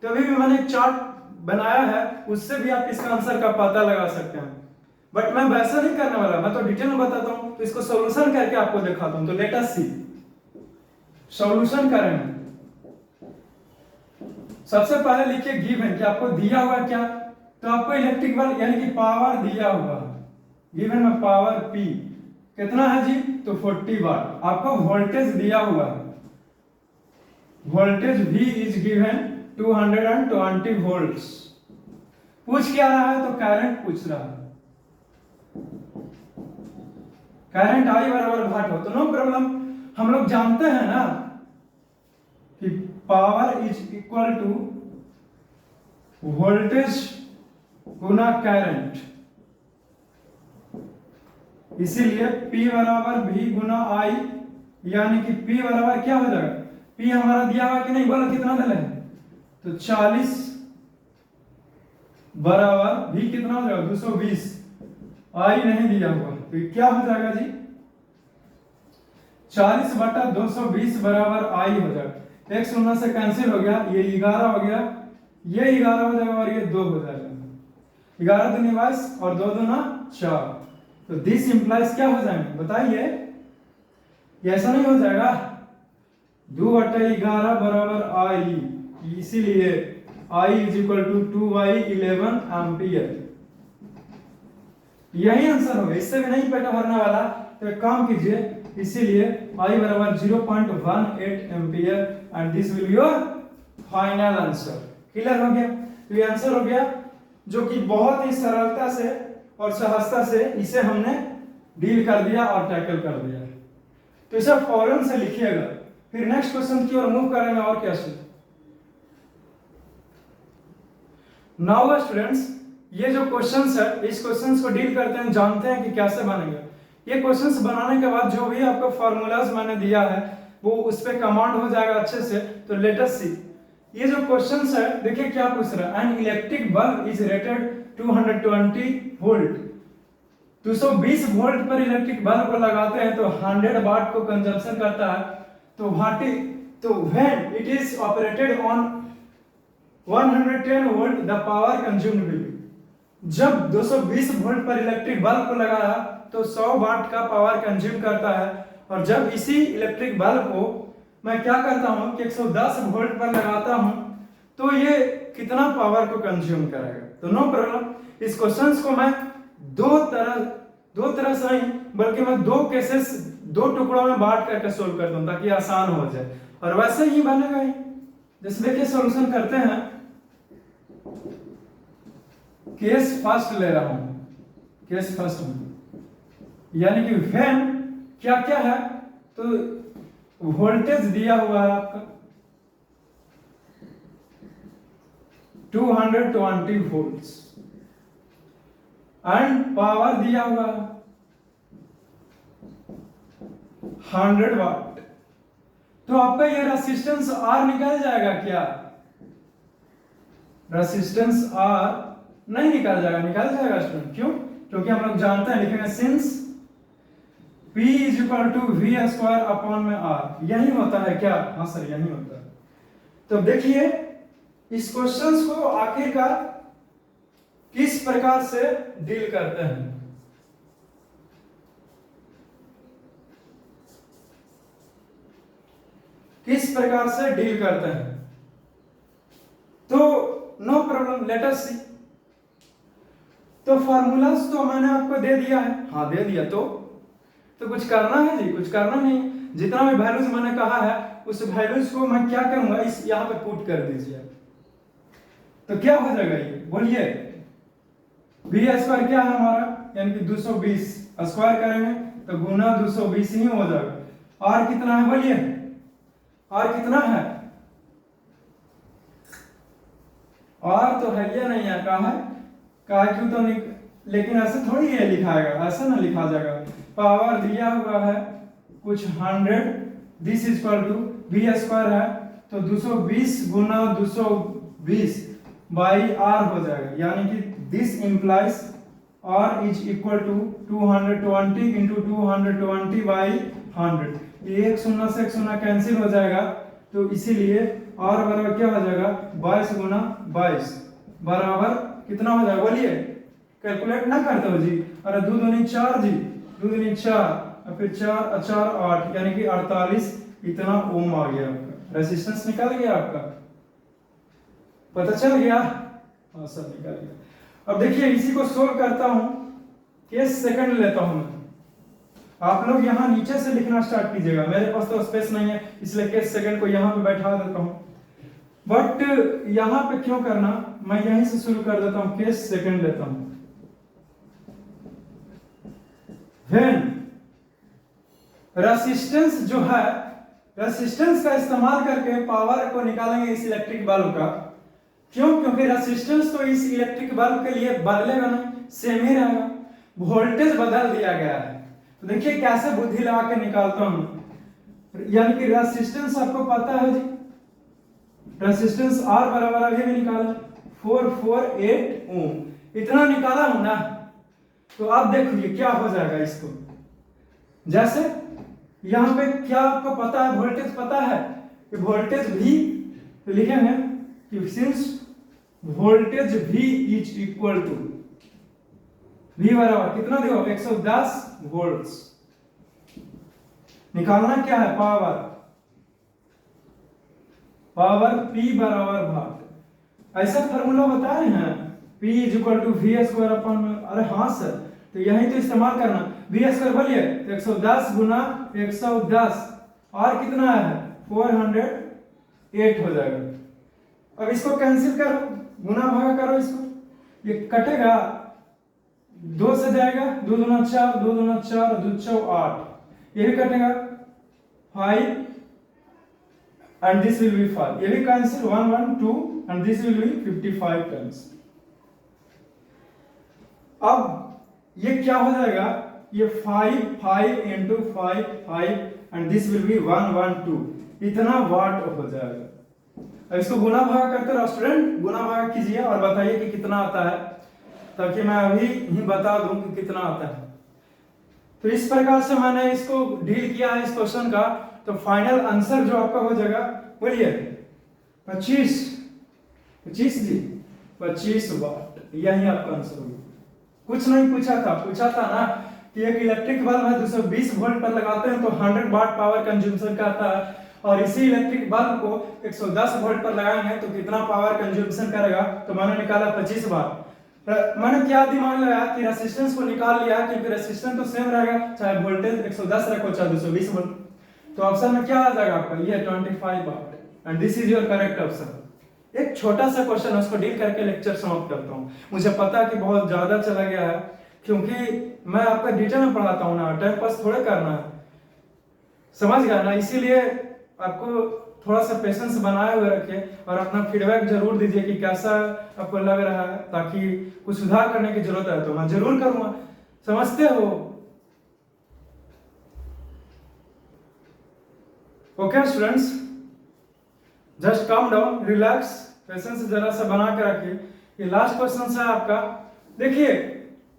तो अभी भी मैंने एक चार्ट बनाया है, उससे भी आप इसका आंसर का पता लगा सकते हैं। बट मैं वैसा नहीं करने वाला, मैं तो डिटेल में बताता हूं। तो इसको सॉल्यूशन करके आपको दिखाता हूं। तो लेट अस सी, सॉल्यूशन करेंगे। सबसे पहले लिखिए गिवन, कि आपको दिया हुआ क्या। तो आपको इलेक्ट्रिक बल्ब यानी कि पावर दिया हुआ है, गिवन में पावर P कितना है जी, तो 40 वाट। आपको वोल्टेज दिया हुआ है, voltage V is given 220 volts. पूछ क्या रहा है, तो करंट पूछ रहा है। करंट आई बराबर वाट हो तो नो प्रॉब्लम। हम लोग जानते हैं ना कि power is equal to voltage गुना करंट, इसीलिए P बराबर V गुना I, यानी कि P बराबर क्या हो जाएगा, P हमारा दिया हुआ कि नहीं, बोलो कितना दिया है, तो 40 बराबर V कितना हो जाएगा 220, I नहीं दिया हुआ तो ये क्या हो जाएगा जी 40 बटा 220 बराबर I हो जाएगा। एक शून्य से कैंसिल हो गया, ये 11 हो गया, ये 11 हो जाएगा और ये 2 हो जाएगा, 11 दूनी 22 और 2 दूना 4, तो दिस इंप्लाइज क्या हो जाएंगे बताइए, ये ऐसा नहीं हो जाएगा 2/11 बराबर I, इसीलिए I is equal to 2/11 ampere, यही आंसर होगा, इससे भी नहीं पेट भरने वाला, तो एक काम कीजिए, इसीलिए I बराबर 0.18 ampere and this will be your final answer. Clear हो गया, तो ये आंसर हो गया जो कि बहुत ही सरलता से और सहजता से इसे हमने डील कर दिया और टैकल कर दिया। तो इसे फौरन से लिखिएगा, फिर नेक्स्ट क्वेश्चन की ओर मूव करेंगे। और क्या सर, नाउ स्टूडेंट्स ये जो क्वेश्चंस है, इस क्वेश्चंस को डील करते हैं, जानते हैं कि कैसे बनेंगे। ये क्वेश्चंस बनाने के बाद जो भी आपको फार्मूलाज मैंने दिया है वो उस पे कमांड हो जाएगा अच्छे से। तो लेट अस सी, ये जो क्वेश्चंस है देखिए क्या पूछ रहा है, an electric bulb is rated 220 volt, 220 volt पर इलेक्ट्रिक बल्ब को लगाते हैं तो 100 वाट को कंजप्शन करता है, तो when it is operated on 110 volt the power consumed will be, जब 220 वोल्ट पर इलेक्ट्रिक बल्ब को लगाया तो 100 वाट का पावर कंज्यूम करता है, और जब इसी इलेक्ट्रिक बल्ब को मैं क्या करता हूं कि 110 वोल्ट पर लगाता हूं तो ये कितना पावर को कंज्यूम करेगा। तो नो प्रॉब्लम, इस क्वेश्चंस को मैं दो तरह से नहीं बल्कि मैं दो केसेस, दो टुकड़ों में बांट करके सोल्व कर दूं ताकि आसान हो जाए, और वैसे ही बनेगा ही। जैसे देखिए सॉल्यूशन करते हैं, केस फर्स्ट ले रहा हूं, केस फर्स्ट में यानी कि व्हेन क्या क्या है, तो वोल्टेज दिया हुआ है आपका 220 वोल्ट्स एंड पावर दिया हुआ है 100 वाट, तो आपका ये रेसिस्टेंस R निकल जाएगा क्या, रेसिस्टेंस R नहीं निकल जाएगा, निकल जाएगा स्टूडेंट, क्यों, क्योंकि हम लोग जानते हैं, लिखेंगे since P is equal to V square upon में R, यही होता है क्या, हाँ सर यही होता है। तो देखिए इस क्वेश्चंस को आखिरकार किस प्रकार से डील करते हैं, किस प्रकार से डील करते हैं, तो नो प्रॉब्लम, लेट अस सी। तो फार्मूलास तो मैंने आपको दे दिया है, हाँ दे दिया, तो कुछ करना है जी, कुछ करना नहीं, जितना भी वैल्यूज मैंने कहा है उस वैल्यूज को मैं क्या करूंगा, इस यहां पे पुट कर दीजिए, तो क्या हो जाएगा ये बोलिए, V स्क्वायर क्या है हमारा, यानी कि 220 स्क्वायर करेंगे तो गुना 220 ही हो जाएगा। R कितना है बोलिए, R कितना है, R तो है ये नहीं है, कहा क्यों तो नहीं, लेकिन ऐसे थोड़ी है लिखाएगा, ऐसा ना लिखा जाएगा, पावर दिया हुआ है कुछ 100, this is equal to V square है तो 220 गुना 220 बाई R हो जाएगा, यानी कि this implies R is equal to 220 into 220 by 100, ये एक शून्य से एक शून्य कैंसिल हो जाएगा, तो इसीलिए R बराबर क्या हो जाएगा 22 गुना 22 बराबर कितना हो जाएगा बोलिए, कैलकुलेट ना करते हो जी, अरे 2 दूनी 4 जी, 2 दूनी 4 और फिर 4 4 8 यानी कि 48, इतना ओम आ गया आपका, रेजिस्टेंस निकल गया आपका, पता चल गया, हाँ सर निकल गया। अब देखिए इसी को सोल्व करता हूं, केस सेकंड लेता हूं मैं, आप लोग यहाँ नीचे से लिखना स्टार्ट कीजिएगा, मेरे पास तो स्पेस नहीं है इसलिए केस सेकंड को यहाँ पे बैठा देता हूँ, बट यहाँ पे क्यों करना, मैं यहीं से शुरू कर देता हूँ, केस सेकंड लेता हूँ। When रेसिस्टेंस जो है, रेसिस्टेंस का इस्तेमाल करके पावर को निकालेंगे इस इलेक्ट्रिक बल्ब का। क्यों? क्योंकि रेसिस्टेंस तो इस इलेक्ट्रिक बल्ब के लिए बदलेगा नहीं, सेम ही रहेगा, वोल्टेज बदल दिया गया है। तो देखिए कैसे बुद्धि लगा के निकालता हूं, यानी कि रेसिस्टेंस आपको पता है जी, रेसिस्टेंस R बराबर अभी भी निकाला 448 ओम, इतना निकाला हूं ना। तो आप देखिए क्या हो जाएगा इसको, जैसे यहां पे क्या आपको पता है, वोल्टेज पता है कि वोल्टेज V, तो लिखेंगे कि since voltage V is equal to, V बराबर कितना देखो 110 वोल्ट्स। निकालना क्या है, पावर, पावर P बराबर भाग, ऐसा फॉर्मूला बताए हैं, P is equal to V square upon, अरे हाँ सर, तो यही तो इस्तेमाल करना, वी स्क्वायर बोलिए 110 गुना 110 और कितना है 408 हो जाएगा। अब इसको कैंसिल करो, गुना भागा करो इसको, ये कटेगा, 2 से जाएगा, 2 दूना 4, 2 दूना 4, 2 चौ 8, ये भी कटेगा 5 and this will be 5, ये भी cancel 1 1 2 and this will be 55 terms. अब ये क्या हो जाएगा, ये 5 5 into 5 5 and this will be 1 1 2, इतना वाट हो जाएगा। अब इसको गुना भागा करते रहो स्टूडेंट, गुना भागा कीजिए और बताइए कि कितना आता है, ताकि मैं अभी ही बता दूं कि कितना आता है। तो इस प्रकार से मैंने इसको डील किया है इस क्वेश्चन का। तो फाइनल आंसर जो आपका हो जाएगा, बोलिए 25 जी, 25 वाट, यही आपका आंसर होगा। कुछ नहीं पूछा था ना कि एक इलेक्ट्रिक बल्ब है 220 वोल्ट पर लगाते हैं तो 100 वाट पावर कंज्यूमशन करता है, और इसी इलेक्ट्रिक बल्ब को 110 वोल्ट पर लगाएंगे तो कितना पावर कंज्यूमशन करेगा, तो मैंने निकाला 25 वाट। मैंने क्या दिमाग लगाया कि रेसिस्टेंस को निकाल लिया, क्योंकि रेसिस्टेंस तो सेम रहेगा, चाहे वोल्टेज 110 रखो चाहे 220 वोल्ट। तो ऑप्शन में क्या आ जाएगा आपका, ये 25 watt, and this is your correct option. एक छोटा सा क्वेश्चन है, उसको डील करके लेक्चर समाप्त करता हूँ। मुझे पता है कि बहुत ज्यादा चला गया है, क्योंकि मैं आपका डिटेल में पढ़ाता हूँ ना, टाइम पास थोड़े करना है, समझ गया ना, इसीलिए आपको थोड़ा सा पेशेंस बनाए हुए रखिए और अपना फीडबैक जरूर दीजिए कि कैसा आपको लग रहा है, ताकि कुछ सुधार करने की जरूरत है तो मैं जरूर करूंगा, समझते हो? Okay students, just calm down, relax, patience जरा सा बना के रखिए। ये लास्ट क्वेश्चन है आपका। देखिए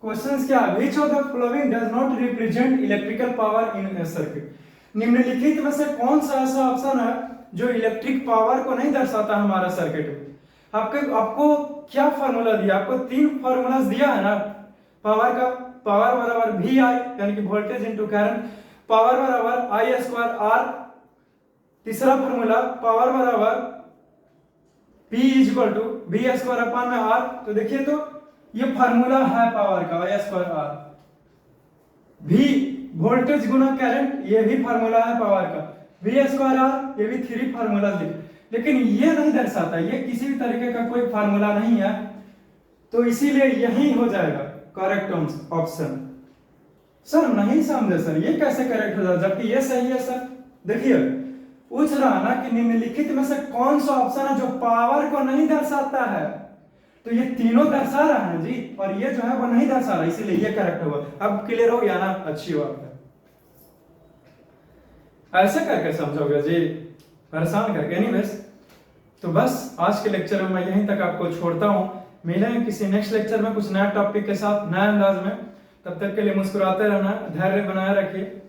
क्वेश्चन क्या है, which of the following does not represent electrical power in A circuit. निम्नलिखित में से कौन सा ऐसा ऑप्शन है जो इलेक्ट्रिक पावर को नहीं दर्शाता हमारा सर्किट में। आपको क्या फार्मूला दिया, आपको 3 फार्मूलाज दिया है ना पावर का, पावर बराबर वी आई यानी कि वोल्टेज इनटू करंट, पावर बराबर आई स्क्वायर आर, तीसरा फार्मूला पावर बराबर P is equal to V square upon में आर। तो देखिए तो ये फार्मूला है पावर का, I square R, V voltage गुना करंट, ये भी फार्मूला है पावर का, वी स्क्वायर आर, ये भी 3 फार्मूला लिख, लेकिन ये नहीं दर्शाता, ये किसी भी तरीके का कोई फार्मूला नहीं है, तो इसीलिए यही हो जाएगा करेक्ट ऑप्शन। सर नहीं समझे सर, ये कैसे करेक्ट हो जाएगा जबकि ये सही है सर। देखिए पूछ रहा ना कि निम्नलिखित में से कौन सा ऑप्शन है जो पावर को नहीं दर्शाता है, तो ये तीनों दर्शा रहा है जी, और ये जो है वो नहीं दर्शा रहा, इसीलिए ये करेक्ट होगा। अब क्लियर हो गया ना, अच्छी बात है। ऐसे करके समझोगे जी, परेशान करके। एनीवेज, तो बस आज के लेक्चर में मैं यहीं तक आपको छोड़ता हूं, मिलेंगे किसी नेक्स्ट लेक्चर में कुछ नया टॉपिक के साथ, नए अंदाज में। तब तक के लिए मुस्कुराते रहना, धैर्य बनाए रखिए,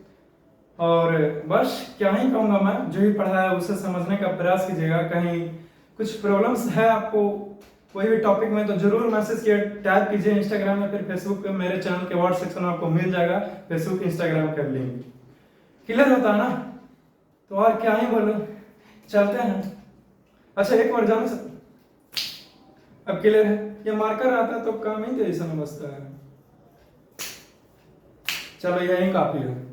और बस क्या ही कहूंगा मैं, जो ही पढ़ा है उसे समझने का प्रयास कीजिएगा। कहीं कुछ प्रॉब्लम्स है आपको कोई भी टॉपिक में तो जरूर मैसेज किए, टैग कीजिए इंस्टाग्राम में, फिर फेसबुक पे मेरे चैनल के व्हाट्सएप सेक्शन में आपको मिल जाएगा फेसबुक इंस्टाग्राम का लिंक। क्लियर होता है ना, तो और क्या ही बोलूं, चलते हैं। अच्छा एक बार जानो सर, अब क्लियर है, ये मार्कर आता है तो काम ही तो ऐसा बसता है। चलो यही काफी है।